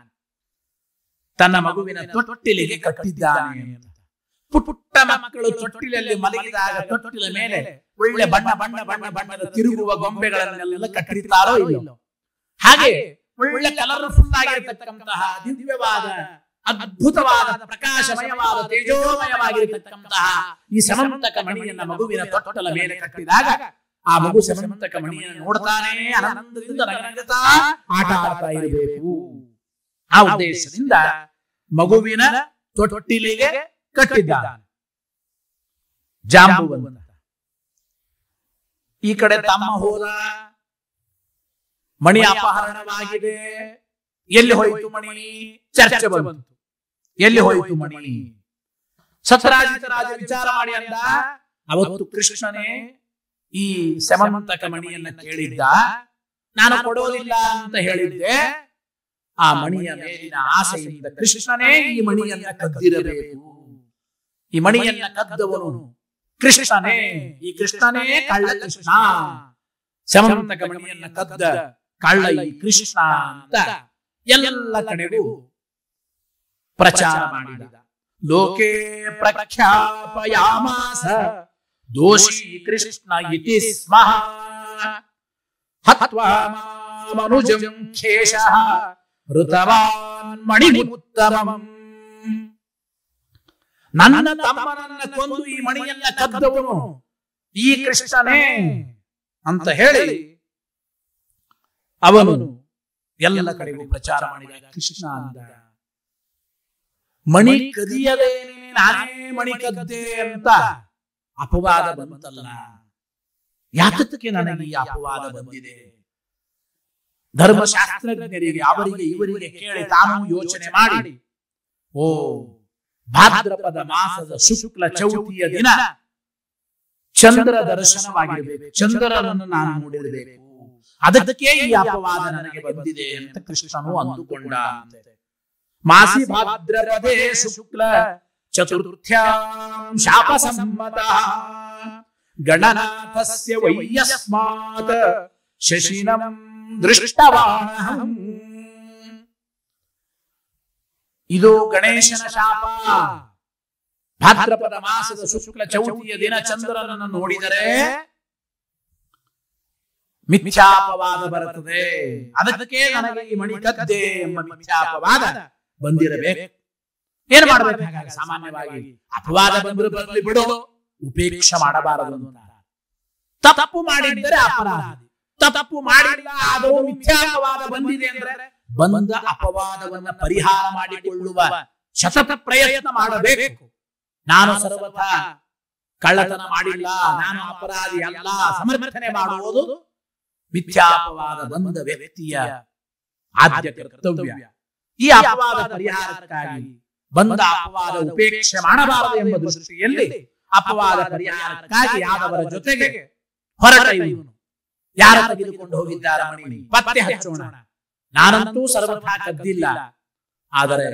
ತನ್ನ ಮಗುವಿನ ತೊಟ್ಟಿಲಿಗೆ ಕಟ್ಟಿದ್ದಾನೆ. ಪುಟ್ಟ ಮಕ್ಕಳು ತೊಟ್ಟಿಲಲ್ಲಿ ಮಲಗಿದಾಗ ತೊಟ್ಟಿಲ ಮೇಲೆ ಒಳ್ಳೆ ಬಣ್ಣದ ತಿರುಗುವ ಗೊಂಬೆಗಳನ್ನೆಲ್ಲ ಕಟ್ಟಿರ್ತಾರೋ ಇಲ್ಲೋ, ಹಾಗೆ ಒಳ್ಳೆ ಕಲರ್ಫುಲ್ ಆಗಿರತಕ್ಕಂತಹ ದಿವ್ಯವಾದ ಅದ್ಭುತವಾದ ಪ್ರಕಾಶಮಯವಾದ ತೇಜೋಮಯವಾಗಿರತಕ್ಕಂತಹ ಈ ಸಮಂತಕ ಮಣಿಯನ್ನ ಮಗುವಿನ ತೊಟ್ಟಲ ಮೇಲೆ ಕಟ್ಟಿದಾಗ ಆ ಮಗು ಸಮಂತಕ ಮಣಿಯನ್ನು ನೋಡ್ತಾನೆ, ಆನಂದದಿಂದ ನಗನಗುತ್ತಾ ಆಟ ಆಡ್ತಾ ಇರಬೇಕು. ಆ ಉದ್ದೇಶದಿಂದ ಮಗುವಿನ ತೊಟ್ಟಿಲಿಗೆ ಕಟ್ಟಿದ್ದಾನೆ ಜಾಂಬುವಂತ. ಈ ಕಡೆ ತಮ್ಮ ಹೋದ, ಮಣಿ ಅಪಹರಣವಾಗಿದೆ, ಎಲ್ಲಿ ಹೋಯಿತು ಮಣಿ? ಚರ್ಚೆ ಬಂತು, ಎಲ್ಲಿ ಹೋಯಿತು ಮಣಿ? ಸತ್ರಾಜಿತ ರಾಜ ವಿಚಾರ ಮಾಡಿ ಅಂದ, ಅವತ್ತು ಕೃಷ್ಣನೇ ಈ ಸಮಂತಕ ಮಣಿಯನ್ನ ಕೇಳಿದ್ದ, ನಾನು ಕೊಡೋದಿಲ್ಲ ಅಂತ ಹೇಳಿದ್ದೆ. ಆ ಮಣಿಯ ಮೇಲಿನ ಆಸೆಯಿಂದ ಕೃಷ್ಣನೇ ಈ ಮಣಿಯನ್ನ ಕದ್ದಿರಬೇಕು. ಈ ಮಣಿಯನ್ನ ಕದ್ದವನು ಕೃಷ್ಣನೇ. ಈ ಕೃಷ್ಣನೇ ಕಳ್ಳ ಕೃಷ್ಣ, ಸಮಂತಕ ಮಣಿಯನ್ನ ಕದ್ದ ಕಳ್ಳ ಈ ಕೃಷ್ಣ ಅಂತ ಎಲ್ಲ ಕಡೆಗೂ ಪ್ರಚಾರ ಮಾಡಿದ. ಲೋಕೆ ಪ್ರಖ್ಯಾಪಯಾಮಾಸ ದೋಷಿ ಕೃಷ್ಣ ಇತಿ ಸ್ಮಃ ಹತ್ವಾ ಮನುಜಂ ಖೇಶಃ ಋತವಾನ್ ಮಣಿಮುತ್ತಮಂ. ನನ್ನ ತಮ್ಮನನ್ನ ಕೊಂದು ಈ ಮಣಿಯನ್ನ ಕದ್ದವನು ಈ ಕೃಷ್ಣನೇ ಅಂತ ಹೇಳಿ ಅವನು ಎಲ್ಲ ಕಡೆಗೂ ಪ್ರಚಾರ ಮಾಡಿದ. ಕೃಷ್ಣ ಅಂದ, ಮಣಿ ಕದಿಯದೇನೆ ನಾನೇ ಮಣಿ ಕದ್ದೆ ಅಂತ ಅಪವಾದ ಬಂತಲ್ಲ, ಯಾತಕ್ಕೆ ನನಗೆ ಈ ಅಪವಾದ ಬಂದಿದೆ? ಧರ್ಮಶಾಸ್ತ್ರಜ್ಞರಿಗೆ ಅವರಿಗೆ ಇವರಿಗೆ ಕೇಳಿ ತಾನು ಯೋಚನೆ ಮಾಡಿ, ಓ ಭಾದ್ರಪದ ಮಾಸದ ಶುಕ್ಲ ಚೌತಿಯ ದಿನ ಚಂದ್ರ ದರ್ಶನವಾಗಿರಬೇಕು, ಚಂದ್ರನನ್ನು ನಾನು ನೋಡಿರಬೇಕು, ಅದಕ್ಕೆ ಈ ಅಪವಾದ ನನಗೆ ಬಂದಿದೆ ಅಂತ ಕೃಷ್ಣನು ಅಂದುಕೊಂಡ. ಮಾಸಿ ಭಾದ್ರಪದೇ ಶುಕ್ಲ ಚತುರ್ಥ್ಯಾಂ ಶಾಪ ಸಮ್ಮತ ಗಣನಾಥಸ್ಯ ವೈಯಸ್ಮಾತ್ ಶಶಿನಂ ದೃಷ್ಟವಾಣಹಂ. ಇದು ಗಣೇಶನ ಶಾಪ. ಭಾದ್ರಪದ ಮಾಸದ ಶುಕ್ಲ ಚೌತಿಯ ದಿನ ಚಂದ್ರನನ್ನು ನೋಡಿದರೆ ಮಿಥ್ಯಾಪವಾದ ಬರುತ್ತದೆ, ಅದಕ್ಕೆ ನನಗೆ ಈ ಮಣಿ ಕದ್ದೆ ಎಂಬ ಮಿಥ್ಯಾಪವಾದ ಬಂದಿರಬೇಕು. ಏನ್ ಮಾಡಬೇಕು? ಸಾಮಾನ್ಯವಾಗಿ ಅಪವಾದ ಬಂದ್ರೆ ಬರಲಿ ಬಿಡು, ಉಪೇಕ್ಷೆ ಮಾಡಬಾರದು ಅಂತ ತಪ್ಪು ಮಾಡಿದ್ದರೆ ಅಪರಾಧಿ, ತಪ್ಪು ಮಾಡಿಲ್ಲ ಆದರೂ ಮಿಥ್ಯಾಪವಾದ ಬಂದಿದೆ ಅಂದ್ರೆ ಬಂದ ಅಪವಾದವನ್ನ ಪರಿಹಾರ ಮಾಡಿಕೊಳ್ಳುವ ಶತತ ಪ್ರಯತ್ನ ಮಾಡಬೇಕು. ನಾನು ಸರ್ವಥಾ ಕಳ್ಳತನ ಮಾಡಿಲ್ಲ, ನಾನು ಅಪರಾಧಿ ಅಲ್ಲ ಸಮರ್ಥನೆ ಮಾಡುವುದು ಮಿಥ್ಯಾಪವಾದ ಬಂದ ವ್ಯಕ್ತಿಯ ಆದ್ಯ ಕರ್ತವ್ಯ. ಈ ಅಪವಾದ ಪರಿಹಾರಕ್ಕಾಗಿ ಬಂದ ಅಪವಾದ ಉಪೇಕ್ಷೆ ಮಾಡಬಾರದು ಎಂಬ ದೃಷ್ಟಿಯಲ್ಲಿ ಅಪವಾದ ಪರಿಹಾರಕ್ಕಾಗಿ ಯಾದವರ ಜೊತೆಗೆ ಹೊರಟ ಇವನು. ಯಾರು ತೆಗೆದುಕೊಂಡು ಹೋಗಿದ್ದಾರೆ ಮಣಿ ಪತ್ತೆ ಹಚ್ಚೋಣ. ನಾನಂತೂ ಸರ್ವಥಾ ಕದ್ದಿಲ್ಲ, ಆದರೆ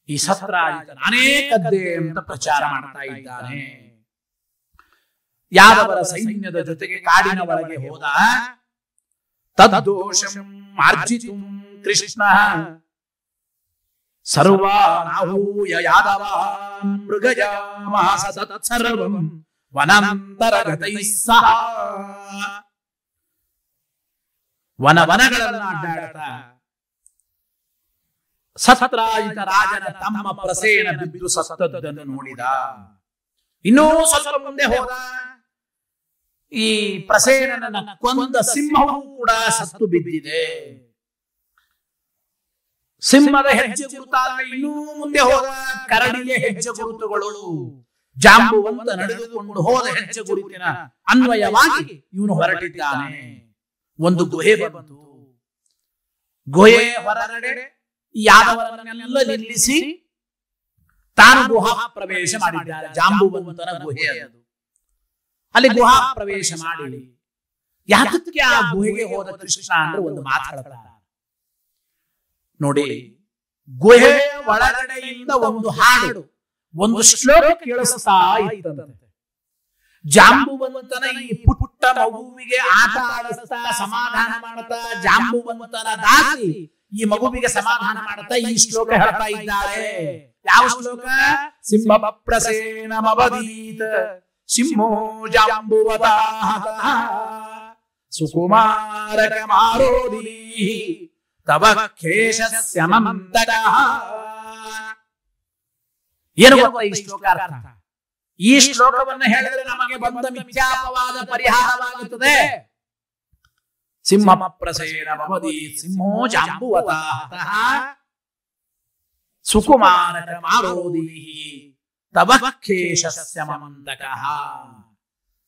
ಈ ಸತ್ರಾಜಿತ ನಾನೇ ಕದ್ದೆ ಅಂತ ಪ್ರಚಾರ ಮಾಡ್ತಾ ಇದ್ದಾನೆ. ಯಾದವರ ಸೈನ್ಯದ ಜೊತೆಗೆ ಕಾಡಿನ ಒಳಗೆ ಹೋದ. ತದ್ದೋಷಂ ಆರ್ಜಿತುಂ ಕೃಷ್ಣ ಸರ್ವಾನಾಹೂಯ ಯಾದವಾನ್ ಮೃಗಜಾಮಾಸ ತತ್ಸರ್ವಂ ವನಾಂತರಗತೈಃ ಸಹ. ವನಗಳನ್ನು ಅಡ್ಡಾಡ್ತಾ ಸತ್ರಾಜಿತ ರಾಜನ ತಮ್ಮ ಪ್ರಸೇನ ಬಿದ್ದು ಸತ್ತದ್ದನ್ನು ನೋಡಿದ. ಇನ್ನೂ ಸ್ವಲ್ಪ ಮುಂದೆ ಹೋದ. ಈ ಪ್ರಸೇನನನ್ನ ಕೊಂದ ಸಿಂಹವು ಕೂಡ ಸತ್ತು ಬಿದ್ದಿದೆ. ಸಿಂಹದ ಹೆಜ್ಜೆ ಗುರುತಾದ. ಇನ್ನೂ ಮುಂದೆ ಹೋದ. ಕರಡಿಯ ಹೆಜ್ಜೆ ಗುರುತುಗಳು. ಜಾಂಬುವಂತ ನಡೆದುಕೊಂಡು ಹೋದ ಹೆಜ್ಜೆ ಗುರುತಿನ ಅನ್ವಯವಾಗಿ ಇವನು ಹೊರಟಿದ್ದಾನೆ. ಒಂದು ಗುಹೆ ಬಂತು. ಗುಹೆ ಹೊರಗಡೆ ಯಾದವರನ್ನೆಲ್ಲ ನಿಲ್ಲಿಸಿ ತಾನು ಗುಹಾ ಪ್ರವೇಶ ಮಾಡಿದ್ದಾನೆ. ಜಾಂಬುವಂತನ ಗುಹೆ ಅದು. ಅಲ್ಲಿ ಗುಹಾ ಪ್ರವೇಶ ಮಾಡಿ ಯಾತಕ್ಕೆ ಆ ಗುಹೆಗೆ ಹೋದ ಕೃಷ್ಣ ಅಂದ್ರೆ ಒಂದು ಮಾತಾಡ್ತಾರೆ ನೋಡಿ. ಗುಹೆ ಒಳಗಡೆಯಿಂದ ಒಂದು ಹಾಡು, ಒಂದು ಶ್ಲೋಕ ಕೇಳಿಸ್ತಾ ಇತ್ತಂತೆ. ಜಾಂಬುವಂತನ ಈ ಪುಟ್ಟ ಮಗುವಿಗೆ ಆಟ ಆಡಿಸ್ತಾ ಸಮಾಧಾನ ಮಾಡುತ್ತಾ ಜಾಂಬುವಂತನ ದಾಸಿ ಈ ಮಗುವಿಗೆ ಸಮಾಧಾನ ಮಾಡುತ್ತಾ ಈ ಶ್ಲೋಕ ಹೇಳ್ತಾ ಇದ್ದಾರೆ. ಯಾವ ಶ್ಲೋಕ? ಸಿಂಹ ಪ್ರಸೇನಮವದೀತ ಸಿಂಹೋ ಜಾಂಬುವತಾಃ ಸುಕುಮಾರಕ ಮಾರೋದಿ ತವ ಖೇಶಸ್ಯ ಮಂತಕಃ. ಏನು ಗೊತ್ತಾ ಈ ಶ್ಲೋಕ ಅರ್ಥ? ಈ ಶ್ಲೋಕವನ್ನು ಹೇಳಿದ್ರೆ ನಮಗೆ ಬಂದ ಮಿಥ್ಯಾಪವಾದ ಪರಿಹಾರವಾಗುತ್ತದೆ. ಸಿಂಹ ಪ್ರಸೇನಮವದಿ ಸಿಂಹೋ ಜಾಂಬುವತಾಃ ಸುಕುಮಾರಕ ಮಾರೋದಿ ತವ ಖೇಶಸ್ಯ ಮಂತಕಃ.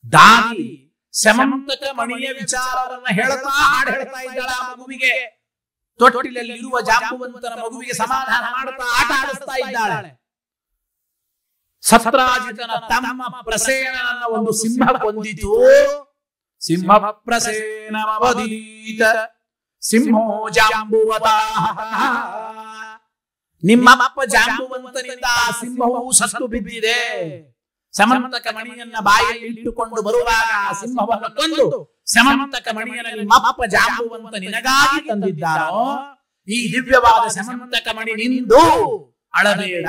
ದಾನಿ ಸಮಂತಕ ಮಣಿಯ ವಿಚಾರವನ್ನು ಹೇಳ್ತಾ ಹಾಡು ಹೇಳ್ತಾ ಇದ್ದಾಳ ಆ ಮಗುವಿಗೆ. ತೊಟ್ಟಿಲಲ್ಲಿರುವ ಜಾಂಬುವಂತನ ಮಗುವಿಗೆ ಸಮಾಧಾನ ಮಾಡುತ್ತಾ ಆಟ ಆಡಿಸ್ತಾ ಇದ್ದಾಳೆ. ಸತ್ರಾಜಿತನ ತಮ್ಮ ಪ್ರಸೇನನನ್ನ ಒಂದು ಸಿಂಹ ಕೊಂದಿತು. ಸಿಂಹ ಪ್ರಸೇನಮವದೀತ ಸಿಂಹೋ ಜಾಂಬುವತಾಃ. ನಿಮ್ಮಪ್ಪ ಜಾಂಬುವಂತನಿಂದ ಆ ಸಿಂಹವು ಸತ್ತು ಬಿದ್ದಿದೆ. ಸಮಂತಕ ಮಣಿಯನ್ನ ಬಾಯಲ್ಲಿ ಇಟ್ಟುಕೊಂಡು ಬರುವಾಗ ಆ ಸಿಂಹವನ್ನು ಕೊಂದು ಸಮಂತಕ ಮಣಿಯನ್ನು ನಿಮ್ಮಪ್ಪ ಜಾಂಬುವಂತ ನಿನಗಾಗಿ ತಂದಿದ್ದಾರೋ ಈ ದಿವ್ಯವಾದ ಸಮಂತಕ ಮಣಿ ನಿಂದು ಅಳಬೇಡ.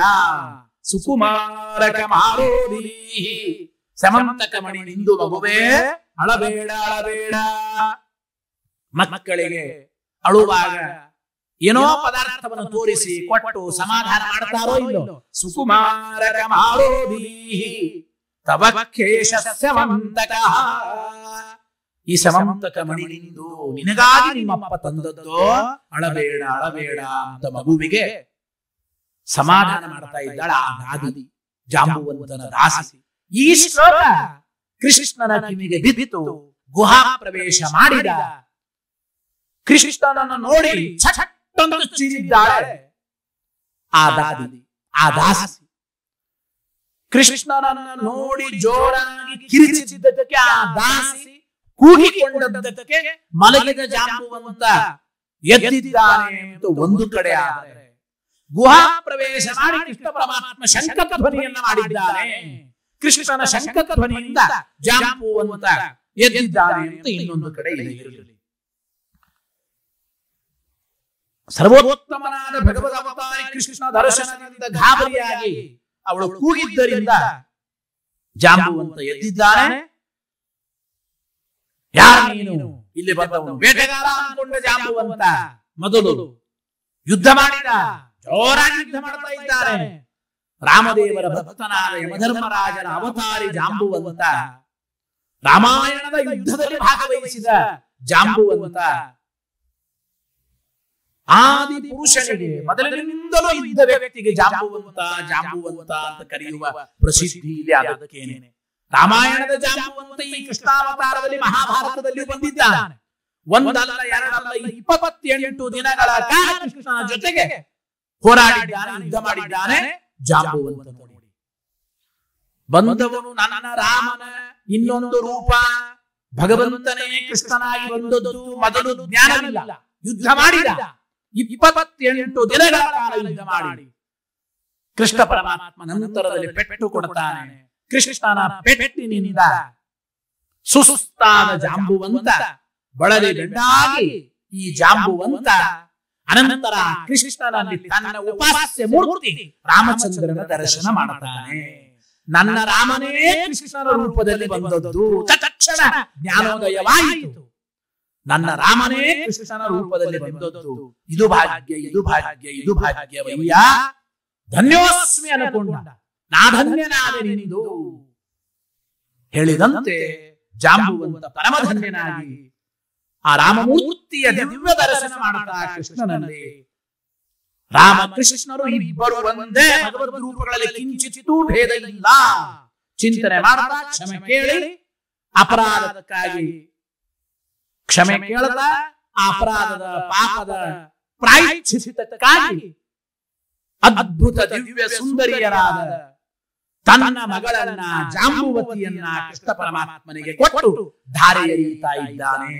ಸುಕುಮಾರಕ ಮಾರೋದಿ ಸಮಂತಕ ಮಣಿ ನಿಂದು ಮಗುವೇ ಅಳಬೇಡ ಅಳಬೇಡ. ಮಕ್ಕಳಿಗೆ ಅಳುವಾಗ ಏನೋ ಪದಾರ್ಥವನ್ನು ತೋರಿಸಿ ಕೊಟ್ಟು ಸಮಾಧಾನ ಮಾಡ್ತಾರೋ ಇಲ್ಲೋ. ಸುಕುಮಾರಕ ಮಾರೋದಿ ತವ ಖೇಶಸ್ಯ ಮಂತಕಃ. ಈ ಸಮಂತಕ ಮಣಿ ನಿಂದು ನಿನಗಾಗಿ ನಿಮ್ಮಪ್ಪ ತಂದದ್ದು, ಅಳಬೇಡ ಅಳಬೇಡ ಅಂತ ಮಗುವಿಗೆ ಸಮಾಧಾನ ಮಾಡ್ತಾ ಇದ್ದಾಳ ಆ ದಾದಿ, ಜಾಂಬುವಂತನ ದಾಸಿ. ಈ ಶ್ಲೋಕ ಕೃಷ್ಣನ ಕಿವಿಗೆ ಬಿದ್ದು ಗುಹಾ ಪ್ರವೇಶ ಮಾಡಿದ. ಕೃಷ್ಣನನ್ನು ನೋಡಿ ಛಟ್ಟಂತ ಚೀರಿದ್ದಾಳೆ ಆ ದಾದಿ, ಆ ದಾಸಿ. ಕೃಷ್ಣನನ್ನು ನೋಡಿ ಜೋರಾಗಿ ಕಿರಿಚಿದ್ದಕ್ಕೆ ಆ ದಾಸಿ ಕೂಗಿಕೊಂಡದ್ದಕ್ಕೆ ಮಲಗಿದ ಜಾಂಬುವಂತ ಎದ್ದಿದ್ದಾನೆ ಅಂತ ಒಂದು ಕಡೆ ಆದರೆ, ಗುಹಾ ಪ್ರವೇಶ ಮಾಡಿ ಕೃಷ್ಣ ಪರಮಾತ್ಮ ಶಂಖಕ ಧ್ವನಿಯನ್ನ ಮಾಡಿದ್ದಾನೆ. ಕೃಷ್ಣನ ಶಂಖಕ ಧ್ವನಿಯಿಂದ ಜಾಂಬುವಂತ ಎದ್ದಿದ್ದಾನೆ ಅಂತ ಇನ್ನೊಂದು ಕಡೆ ಇದೆ. ಸರ್ವೋತ್ತಮನಾದ ಭಗವದ್ ಅವತಾರಿ ಕೃಷ್ಣ ದರ್ಶನದಿಂದ ಗಾಬರಿಯಾಗಿ ಅವಳು ಕೂಗಿದ್ದರಿಂದ ಜಾಂಬುವಂತ ಎದ್ದಿದ್ದಾನೆ. ಯಾರು ನೀನು? ಇಲ್ಲಿ ಬಂದವನು ಬೇಟೆಗಾರ ಅನ್ಕೊಂಡ ಜಾಂಬುವಂತ ಮೊದಲು ಯುದ್ಧ ಮಾಡಿದ. ಜೋರಾಗಿ ಯುದ್ಧ ಮಾಡ್ತಾ ಇದ್ದಾರೆ. ರಾಮದೇವರ ಭಕ್ತನಾದ ಯಮಧರ್ಮರಾಜನ ಅವತಾರಿ ಜಾಂಬುವಂತ ರಾಮಾಯಣದ ಯುದ್ಧದಲ್ಲಿ ಭಾಗವಹಿಸಿದ ಜಾಂಬುವಂತ ಆದಿ ಪುರುಷನಿಗೆ ಮೊದಲಿನಿಂದಲೂ ಇದ್ದ ವ್ಯಕ್ತಿಗೆ ಜಾಂಬುವಂತ ಅಂತ ಕರೆಯುವ ಪ್ರಸಿದ್ಧಿ ಇದೆ. ಅದಕ್ಕೇನೆ ರಾಮಾಯಣದ ಜಾಂಬುವಂತ ಈ ಕೃಷ್ಣಾವತಾರದಲ್ಲಿ ಮಹಾಭಾರತದಲ್ಲಿ ಬಂದಿದ್ದಾನೆ. ಒಂದಲ್ಲ ಎರಡಲ್ಲ 28 ದಿನಗಳ ಕಾಲ ಕೃಷ್ಣನ ಜೊತೆಗೆ ಹೋರಾಡಿದ್ದಾನೆ, ಯುದ್ಧ ಮಾಡಿದ್ದಾನೆ. ಜಾಂಬುವಂತ ನೋಡಿ, ಬಂದವನು ನನ್ನ ರಾಮನ ಇನ್ನೊಂದು ರೂಪ, ಭಗವಂತನೇ ಕೃಷ್ಣನಾಗಿ ಬಂದದ್ದು. ಮೊದಲು ಜ್ಞಾನವಿಲ್ಲ, ಯುದ್ಧ ಮಾಡಿದ. 28 ದಿನಗಳ ಕಾಲ ಯುದ್ಧ ಮಾಡಿ ಕೃಷ್ಣ ಪರಮಾತ್ಮ ನಂತರದಲ್ಲಿ ಪೆಟ್ಟು ಕೊಡ್ತಾನೆ. ಕೃಷ್ಣನ ಪೆಟ್ಟಿನಿಂದ ಸುಸ್ತಾದ ಜಾಂಬುವಂತ ಬಳಲಿ ಗಂಡಾಗಿ ಈ ಜಾಂಬುವಂತ ಅನಂತರ ಕೃಷ್ಣನಲ್ಲಿ ತನ್ನ ಉಪಾಸ್ಯ ಮೂರ್ತಿ ರಾಮಚಂದ್ರನ ದರ್ಶನ ಮಾಡುತ್ತಾನೆ. ನನ್ನ ರಾಮನೇ ಕೃಷ್ಣನ ರೂಪದಲ್ಲಿ ಬಂದದ್ದು. ತಕ್ಷಣ ಜ್ಞಾನೋದಯವಾಯಿತು. ನನ್ನ ರಾಮನೇ ಕೃಷ್ಣನ ರೂಪದಲ್ಲಿ ಬಂದದ್ದು. ಇದು ಭಾಗ್ಯ, ಇದು ಭಾಗ್ಯ, ಇದು ಭಾಗ್ಯವಯ್ಯ. ಧನ್ಯೋಸ್ಮಿ ಅನುಕೊಂಡ, ನಾ ಧನ್ಯನಾದೆ ನಿಂದು ಹೇಳಿದಂತೆ ಜಾಂಬುವಂತ ಪರಮಧನ್ಯನಾಗಿ ಆ ರಾಮಮೂರ್ತಿಯ ದಿವ್ಯ ದರ್ಶನ ಮಾಡುತ್ತಾ ಕೃಷ್ಣನಲ್ಲಿ. ರಾಮಕೃಷ್ಣರು ಇಬ್ಬರು ಒಂದೇ ಭಗವದ್ ರೂಪಗಳಲ್ಲಿ ಕಿಂಚಿತ್ತೂ ಭೇದ ಇಲ್ಲ. ಚಿಂತನೆ ಮಾಡುತ್ತಾ ಕ್ಷಮೆ ಕೇಳಿ ಅಪರಾಧಕ್ಕಾಗಿ ಕ್ಷಮೆ ಕೇಳುತ್ತಾ ಅಪರಾಧದ ಪಾಪದ ಪ್ರಾಯಶ್ಚಿತ್ತಕ್ಕಾಗಿ ಅದ್ಭುತ ದಿವ್ಯ ಸುಂದರಿಯರಾದ ತನ್ನ ಮಗಳನ್ನ ಜಾಂಬುವತಿಯನ್ನ ಕೃಷ್ಣ ಪರಮಾತ್ಮನಿಗೆ ಕೊಟ್ಟು ಧಾರೆ ಎರೆಯುತ್ತಾ ಇದ್ದಾನೆ.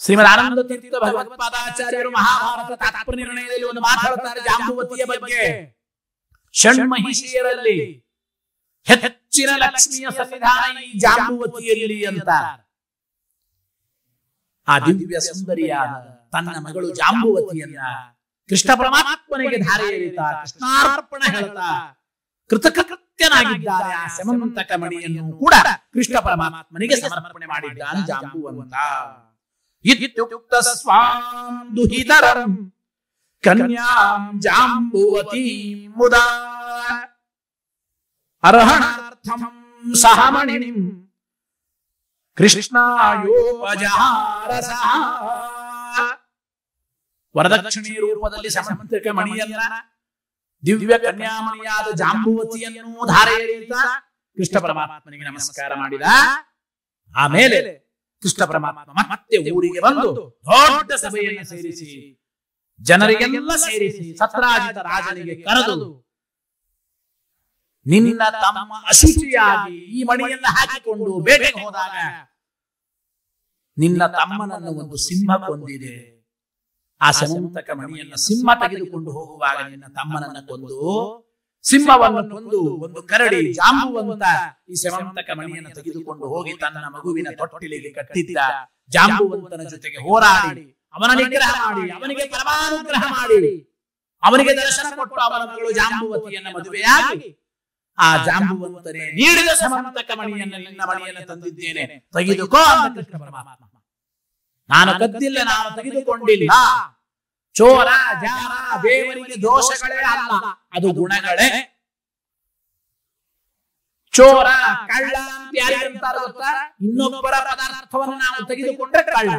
ಶ್ರೀಮದ್ ಆನಂದ ತೀರ್ಥ ಭಗವತ್ಪಾದಾಚಾರ್ಯರು ಮಹಾಭಾರತ ತಾತ್ಪರ್ಯ ನಿರ್ಣಯದಲ್ಲಿ ಒಂದು ಮಾತಾಡುತ್ತಾರೆ ಜಾಂಬುವತಿಯ ಬಗ್ಗೆ. ಷಣ್ಮಹಿಷಿಯರಲ್ಲಿ ಹೆಚ್ಚಿನ ಲಕ್ಷ್ಮಿಯ ಸನ್ನಿಧಾನ ಈ ಜಾಂಬುವತಿಯಲ್ಲಿ ಅಂತ. ಆ ದಿವ್ಯ ಸುಂದರಿಯಾದ ತನ್ನ ಮಗಳು ಜಾಂಬುವತಿಯನ್ನ ಕೃಷ್ಣ ಪರಮಾತ್ಮನಿಗೆ ಧಾರೆ ಎರೆಯುತ್ತಾ ಕೃಷ್ಣಾರ್ಪಣ ಹೇಳುತ್ತಾ ಕೃತಕೃತ್ಯನಾಗಿದ್ದಾರೆ. ಆ ಸಮಂತಕ ಮಣಿಯನ್ನು ಕೂಡ ಕೃಷ್ಣ ಪರಮಾತ್ಮನಿಗೆ ಸಮರ್ಪಣೆ ಮಾಡಿದ್ದಾನೆ ಜಾಂಬುವಂತ. ಇತ್ಯುಕ್ತ ಸ್ವಾಂ ದುಹಿತರಂ ಕನ್ಯಾಂ ಜಾಂಬುವತೀಂ ಮುದಾ ಅರ್ಹಣಾರ್ಥಂ ಸಹಮಣಿಂ ಕೃಷ್ಣಾಯೋಪಜಹಾರಸಃ. ವರದಕ್ಷಿಣೆ ರೂಪದಲ್ಲಿ ಸಮಂತಕ ಮಣಿಯನ್ನ ದಿವ್ಯ ಕನ್ಯಾಮಣಿಯಾದ ಜಾಂಬುವತಿಯನ್ನು ಧಾರೆ ಎರೆಯುತ್ತಾ ಕೃಷ್ಣ ಪರಮಾತ್ಮನಿಗೆ ನಮಸ್ಕಾರ ಮಾಡಿದ. ಆಮೇಲೆ ಕೃಷ್ಣ ಪರಮಾತ್ಮ ಮತ್ತೆ ಊರಿಗೆ ಬಂದು ದೊಡ್ಡ ಸಭೆಯನ್ನು ಸೇರಿಸಿ ಜನರಿಗೆಲ್ಲ ಸೇರಿಸಿ ಸತ್ರಾಜಿತ ರಾಜನಿಗೆ ಕರೆದು, ನಿನ್ನ ತಮ್ಮ ಅಶುಚಿಯಾಗಿ ಈ ಮಣಿಯನ್ನು ಹಾಕಿಕೊಂಡು ಬೇಟೆಗೆ ಹೋದಾಗ ನಿನ್ನ ತಮ್ಮನನ್ನು ಒಂದು ಸಿಂಹ ಕೊಂದಿದೆ. ಆ ಸಮಂತಕ ಮಣಿಯನ್ನು ಸಿಂಹ ತೆಗೆದುಕೊಂಡು ಹೋಗುವಾಗ ನಿನ್ನ ತಮ್ಮನನ್ನ ಕೊಂದು ಸಿಂಹವನ್ನು ಕೊಂದು ಒಂದು ಕರಡಿ ಜಾಂಬುವಂತ ಈ ಸಮಂತಕ ಮಣಿಯನ್ನು ತೆಗೆದುಕೊಂಡು ಹೋಗಿ ತನ್ನ ಮಗುವಿನ ತೊಟ್ಟಿಲಿಗೆ ಕಟ್ಟಿದ್ದ. ಜಾಂಬುವಂತನ ಜೊತೆಗೆ ಹೋರಾಡಿ ಅವನ ನಿಗ್ರಹ ಮಾಡಿ ಅವನಿಗೆ ಪರಮಾನುಗ್ರಹ ಮಾಡಿ ಅವನಿಗೆ ದರ್ಶನ ಕೊಟ್ಟು ಅವನ ಮಗಳು ಜಾಂಬುವತಿಯನ್ನ ಮದುವೆಯಾಗಿ ಆ ಜಾಂಬುವಂತನೇ ನೀಡಿದ ಸಮಂತಕ ಮಣಿಯನ್ನು ನಿನ್ನ ಮಣಿಯನ್ನು ತಂದಿದ್ದೇನೆ ತೆಗೆದುಕೋ ಅಂತ ಕೃಷ್ಣ ಪರಮಾತ್ಮ. ನಾನು ಕದ್ದಿಲ್ಲ, ನಾನು ತೆಗೆದುಕೊಂಡಿಲ್ಲ. ಚೋರ ಜಾರ ದೇವರಿಗೆ ದೋಷಗಳೇ ಅಲ್ಲ, ಅದು ಗುಣಗಳೇ. ಚೋರ ಕಳ್ಳ ಅಂತ ಯಾರಿಗಂತಾರ ಗೊತ್ತಾ? ಇನ್ನೊಬ್ಬರ ಪದಾರ್ಥವನ್ನು ನಾವು ತೆಗೆದುಕೊಂಡ್ರೆ ಕಳ್ಳ.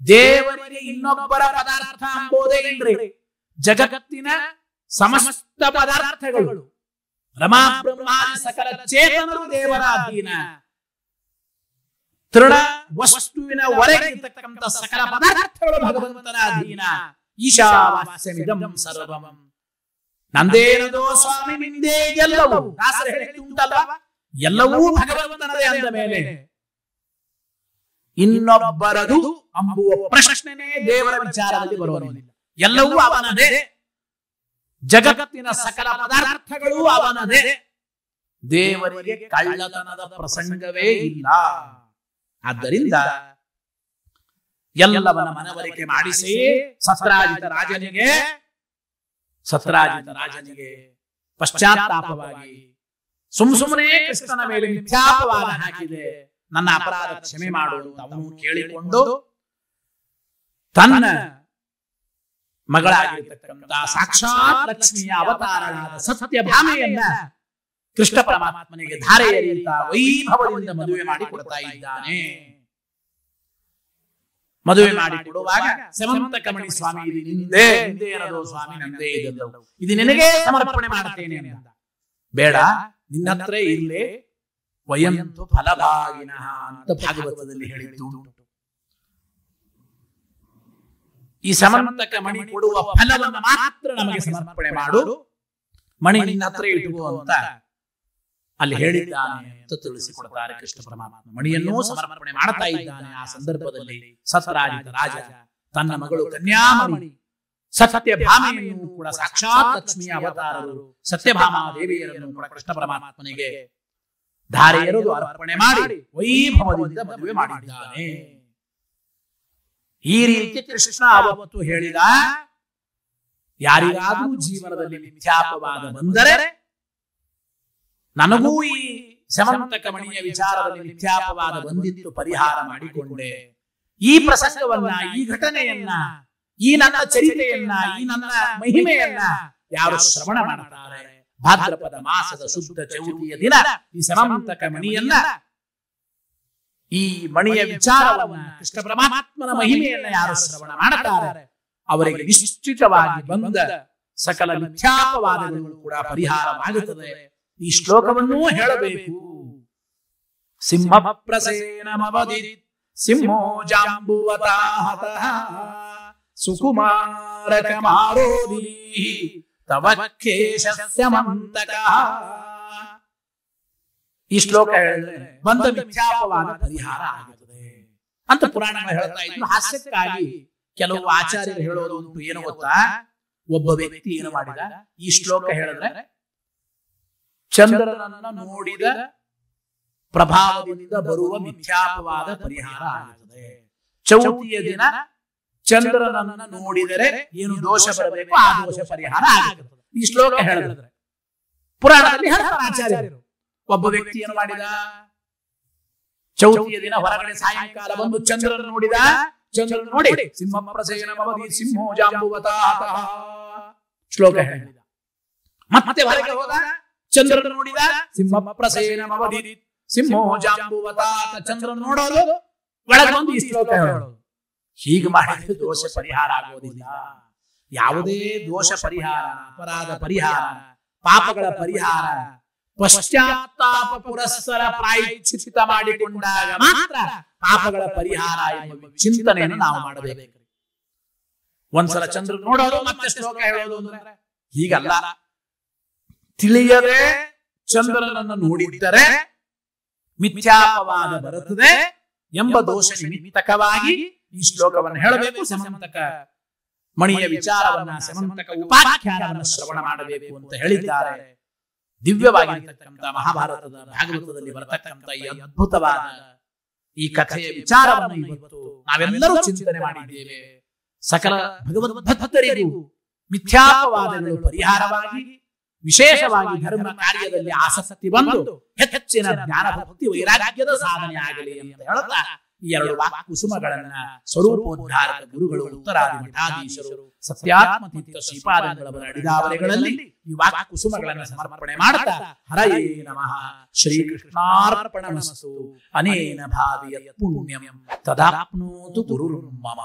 ದೇವರಿಗೆ ಇನ್ನೊಬ್ಬರ ಪದಾರ್ಥ ಅಂಬೋದೇ ಇಲ್ರಿ. ಜಗತ್ತಿನ ಸಮಸ್ತ ಪದಾರ್ಥಗಳು ರಮಾ ಬ್ರಹ್ಮಾದಿ ಸಕಲ ಚೇತನರು ದೇವರ ಅಧೀನ. ತೃಣ ವಸ್ತುವಿನ ಹೊರಗಿರ್ತಕ್ಕಂಥ ಸಕಲ ಪದಾರ್ಥಗಳು ಭಗವಂತನ ಅಧೀನ. ಈಶಾವಾಸ್ಯಮಿದಂ ಸರ್ವಂ ನಂದೇನದೋ ಸ್ವಾಮಿ ನಿಂದೇ ಎಲ್ಲವೂ. ದಾಸರು ಹೇಳಿ ಉಂಟಲ್ಲ, ಎಲ್ಲವೂ ಭಗವಂತನದೇ ಅಂದ ಮೇಲೆ ಇನ್ನೊಬ್ಬರದು ಅಂಬುವ ಪ್ರಶ್ನೆನೇ ದೇವರ ವಿಚಾರದಲ್ಲಿ ಬರುವುದಿಲ್ಲ. ಎಲ್ಲವೂ ಅವನದೇ, ಜಗತ್ತಿನ ಸಕಲ ಪದಾರ್ಥಗಳು ಅವನದೇ. ದೇವರಿಗೆ ಕಳ್ಳತನದ ಪ್ರಸಂಗವೇ ಇಲ್ಲ. ಆದ್ದರಿಂದ ಎಲ್ಲವನ್ನ ಮನವರಿಕೆ ಮಾಡಿಸಿ ಸತ್ರಾಜಿತ ರಾಜನಿಗೆ ಪಶ್ಚಾತ್ತಾಪವಾಗಿ ಸುಮ್ಮನೆ ಕೃಷ್ಣನ ಮೇಲೆ ಮಿಥ್ಯಾಪವಾದ ಹಾಕಿದೆ, ನನ್ನ ಅಪರಾಧ ಕ್ಷಮೆ ಮಾಡು ಅಂತ ಅವನು ಕೇಳಿಕೊಂಡು ತನ್ನ ಮಗಳಾಗಿರ್ತಕ್ಕಂಥ ಸಾಕ್ಷಾತ್ ಲಕ್ಷ್ಮಿಯ ಅವತಾರಳಾದ ಸತ್ಯಭಾಮೆಯನ್ನ ಕೃಷ್ಣ ಪರಮಾತ್ಮನಿಗೆ ಧಾರೆ ಎರೆಯುತ್ತ ವೈಭವದಿಂದ ಮದುವೆ ಮಾಡಿ ಕೊಡ್ತಾ ಇದ್ದಾನೆ. ಮದುವೆ ಮಾಡಿ ಕೊಡುವಾಗ ಸಮಂತಕಮಣಿ ಸ್ವಾಮಿ ಇದು ನಿಂದೇ ಏನದು ಸ್ವಾಮಿ ನಂದೇ ಇದೆಲ್ಲವೂ ಇದು ನಿನಗೆ ಸಮರ್ಪಣೆ ಮಾಡುತ್ತೇನೆ ಅಂತ. ಬೇಡ, ನಿನ್ನ ಹತ್ರ ಇರ್ಲೇ ವಯಂತು ಫಲಭಾಗಿನಃ ಅಂತ ಭಾಗವತದಲ್ಲಿ ಹೇಳಿದ್ದು. ಈ ಸಮಂತಕ ಮಣಿ ಕೊಡುವ ಫಲವನ್ನು ಮಾತ್ರ ನಮಗೆ ಸಮರ್ಪಣೆ ಮಾಡು, ಮಣಿ ನಿನ್ನ ಹತ್ರ ಇಟ್ಟುಕೋ ಅಂತ ಅಲ್ಲಿ ಹೇಳಿದ್ದಾನೆ ಅಂತ ತಿಳಿಸಿಕೊಡ್ತಾರೆ ಕೃಷ್ಣ ಪರಮಾತ್ಮ. ಮಣಿಯನ್ನೂ ಸಮರ್ಪಣೆ ಮಾಡ್ತಾ ಇದ್ದಾನೆ. ಆ ಸಂದರ್ಭದಲ್ಲಿ ಸತ್ರಾಜಿತ ರಾಜ ತನ್ನ ಮಗಳು ಕನ್ಯಾಮಣಿ ಸತ್ಯಭಾಮೆಯನ್ನು ಕೂಡ ಸಾಕ್ಷಾತ್ ಲಕ್ಷ್ಮಿಯ ಅವತಾರರು ಸತ್ಯಭಾಮಾ ದೇವಿಯರನ್ನು ಕೂಡ ಕೃಷ್ಣ ಪರಮಾತ್ಮನಿಗೆ ಧಾರೆ ಎರೆದು ಅರ್ಪಣೆ ಮಾಡಿ ವೈಭವದಿಂದ ಮದುವೆ ಮಾಡಿದ್ದಾನೆ. ಈ ರೀತಿ ಕೃಷ್ಣ ಅವತ್ತು ಹೇಳಿದ, ಯಾರಿಗಾದರೂ ಜೀವನದಲ್ಲಿ ಮಿಥ್ಯಾಪವಾದ ಬಂದರೆ ನನಗೂ ಈ ಸಮಂತಕ ಮಣಿಯ ವಿಚಾರದಲ್ಲಿ ಮಿಥ್ಯಾಪವಾದ ಬಂದಿತ್ತು, ಪರಿಹಾರ ಮಾಡಿಕೊಂಡೆ. ಈ ಪ್ರಸಂಗವನ್ನ, ಈ ಘಟನೆಯನ್ನ, ಈ ನನ್ನ ಚರಿತೆಯನ್ನ, ಈ ನನ್ನ ಮಹಿಮೆಯನ್ನ ಯಾರು ಶ್ರವಣ ಮಾಡುತ್ತಾರೆ, ಭಾದ್ರಪದ ಮಾಸದ ಶುದ್ಧ ಚೌತಿಯ ದಿನ ಈ ಸಮಂತಕ ಮಣಿಯನ್ನ, ಈ ಮಣಿಯ ವಿಚಾರವನ್ನ, ಕೃಷ್ಣ ಪರಮಾತ್ಮನ ಮಹಿಮೆಯನ್ನ ಯಾರು ಶ್ರವಣ ಮಾಡುತ್ತಾರೆ ಅವರಿಗೆ ನಿಶ್ಚಿತವಾಗಿ ಬಂದ ಸಕಲ ಮಿಥ್ಯಾಪವಾದಗಳು ಕೂಡ ಪರಿಹಾರವಾಗುತ್ತದೆ. ಈ ಶ್ಲೋಕವನ್ನೂ ಹೇಳಬೇಕು. ಸಿಂಹ ಪ್ರಸೇನಮವದಿ ಸಿಂಹೋ ಜಾಂಬುವತಾಹತಃ ಸುಕುಮಾರಕಮಾರೋಧಿ ತವ ಕೇಶಸ್ಯ ಮಂತಕಃ. ಈ ಶ್ಲೋಕ ಹೇಳಿದ್ರೆ ಬಂದ ಮಿಥ್ಯಾಪವಾದ ಪರಿಹಾರ ಆಗುತ್ತದೆ ಅಂತ ಪುರಾಣಗಳು ಹೇಳ್ತಾ ಇದ್ರು. ಹಾಸ್ಯಕ್ಕಾಗಿ ಕೆಲವು ಆಚಾರ್ಯರು ಹೇಳೋದು ಉಂಟು. ಏನು ಗೊತ್ತಾ, ಒಬ್ಬ ವ್ಯಕ್ತಿ ಏನು ಮಾಡಿದ, ಈ ಶ್ಲೋಕ ಹೇಳಿದ್ರೆ ಚಂದ್ರನನ್ನ ನೋಡಿದ ಪ್ರಭಾವದಿಂದ ಬರುವ ಮಿಥ್ಯಾಪವಾದ ಪರಿಹಾರ ಆಗುತ್ತದೆ. ಚೌತಿಯ ದಿನ ಚಂದ್ರನನ್ನ ನೋಡಿದರೆ ಏನು ದೋಷ ಬರಬೇಕು ಆ ದೋಷ ಪರಿಹಾರ ಆಗುತ್ತದೆ. ಈ ಶ್ಲೋಕ ಹೇಳಿದ್ರೆ ಪುರಾಣದಲ್ಲಿ ಹೇಳ್ತಾರೆ ಆಚಾರ್ಯರು. ಒಬ್ಬ ವ್ಯಕ್ತಿ ಏನು ಮಾಡಿದ, ಚೌತಿಯ ದಿನ ಹೊರಗಡೆ ಸಾಯಂಕಾಲ ಬಂದು ಚಂದ್ರನ ನೋಡಿದ. ಚಂದ್ರನ ನೋಡಿ ಸಿಂಹ ಪ್ರಸೇನಮವದಿ ಸಿಂಹೋ ಜಾಂಬುವತಾಹತಃ ಶ್ಲೋಕ ಹೇಳಿದ. ಮತ್ತೆ ಹೊರಗೆ ಹೋದ, ಚಂದ್ರನ ನೋಡಿದ, ಸಿಂಹ ಪ್ರಸೇನಮವದಿ ಸಿಂಹೋ ಜಾಂಬುವತಾಹತಃ ಚಂದ್ರನ ನೋಡೋದು, ಒಳಗೆ ಬಂದು ಈ ಶ್ಲೋಕ ಹೇಳೋದು. ಹೀಗೆ ಮಾಡಿದ್ರೆ ದೋಷ ಪರಿಹಾರ ಆಗೋದಿಲ್ಲ. ಯಾವುದೇ ದೋಷ ಪರಿಹಾರ, ಅಪರಾಧ ಪರಿಹಾರ, ಪಾಪಗಳ ಪರಿಹಾರ ಪಶ್ಚಾತ್ತಾಪ ಪುರಸ್ಸರ ಪ್ರಾಯಶ್ಚಿತ್ತ ಮಾಡಿಕೊಂಡಾಗ ಮಾತ್ರ ಪಾಪಗಳ ಪರಿಹಾರ ಎಂಬ ಚಿಂತನೆಯನ್ನು ನಾವು ಮಾಡಬೇಕು. ಒಂದ್ಸಲ ಚಂದ್ರ ನೋಡೋದು ಮತ್ತೆ ಶ್ಲೋಕ ಹೇಳೋದು ಅಂದ್ರೆ ಹೀಗಲ್ಲ. ತಿಳಿಯದೆ ಚಂದ್ರನನ್ನು ನೋಡಿದ್ದರೆ ಮಿಥ್ಯಾಪವಾದ ಬರುತ್ತದೆ ಎಂಬ ದೋಷ ನಿಮಿತ್ತಕವಾಗಿ ಈ ಶ್ಲೋಕವನ್ನು ಹೇಳಬೇಕು. ಸಮಂತಕ ಮಣಿಯ ವಿಚಾರವನ್ನ, ಸಮಂತಕ ಉಪಾಖ್ಯಾನವನ್ನು ಶ್ರವಣ ಮಾಡಬೇಕು ಅಂತ ಹೇಳಿದ್ದಾರೆ. ದಿವ್ಯವಾಗಿರತಕ್ಕಂಥ ಮಹಾಭಾರತದ ಭಾಗವತದಲ್ಲಿ ಬರತಕ್ಕಂಥ ಈ ಅದ್ಭುತವಾದ ಈ ಕಥೆಯ ವಿಚಾರವನ್ನು ಇವತ್ತು ನಾವೆಲ್ಲರೂ ಚಿಂತನೆ ಮಾಡಿದ್ದೇವೆ. ಸಕಲ ಭಗವದ್ಭಕ್ತರಿಗೂ ಮಿಥ್ಯಾಪವಾದಗಳು ಪರಿಹಾರವಾಗಿ, ವಿಶೇಷವಾಗಿ ಧರ್ಮ ಕಾರ್ಯದಲ್ಲಿ ಆಸಕ್ತಿ ಬಂದು ಹೆಚ್ಚಿನ ಜ್ಞಾನ ಭಕ್ತಿ ವೈರಾಗ್ಯದ ಸಾಧನೆ ಆಗಲಿ ಅಂತ ಹೇಳುತ್ತಾ ಈ ಎರಡು ವಾಕ್ಕುಸುಮಗಳನ್ನ ಸ್ವರೂಪೋದ್ಧಾರಕ ಗುರುಗಳು ಉತ್ತರಾದಿ ಮಠಾಧೀಶರು ಸತ್ಯಾತ್ಮತೀರ್ಥ ಶ್ರೀಪಾದಂಗಳವರ ಅಡಿದಾವರೆಗಳಲ್ಲಿ ಈ ವಾಕ್ಕುಸುಮಗಳನ್ನು ಸಮರ್ಪಣೆ ಮಾಡುತ್ತಾ ಹರಯೇ ನಮಃ ಶ್ರೀಕೃಷ್ಣಾರ್ಪಣಮಸ್ತು ಅನೇನ ಭಾವಿಯತ್ ಪುಣ್ಯಂ ತದಾಪ್ನೋತು ಗುರುರ್ಮಮ.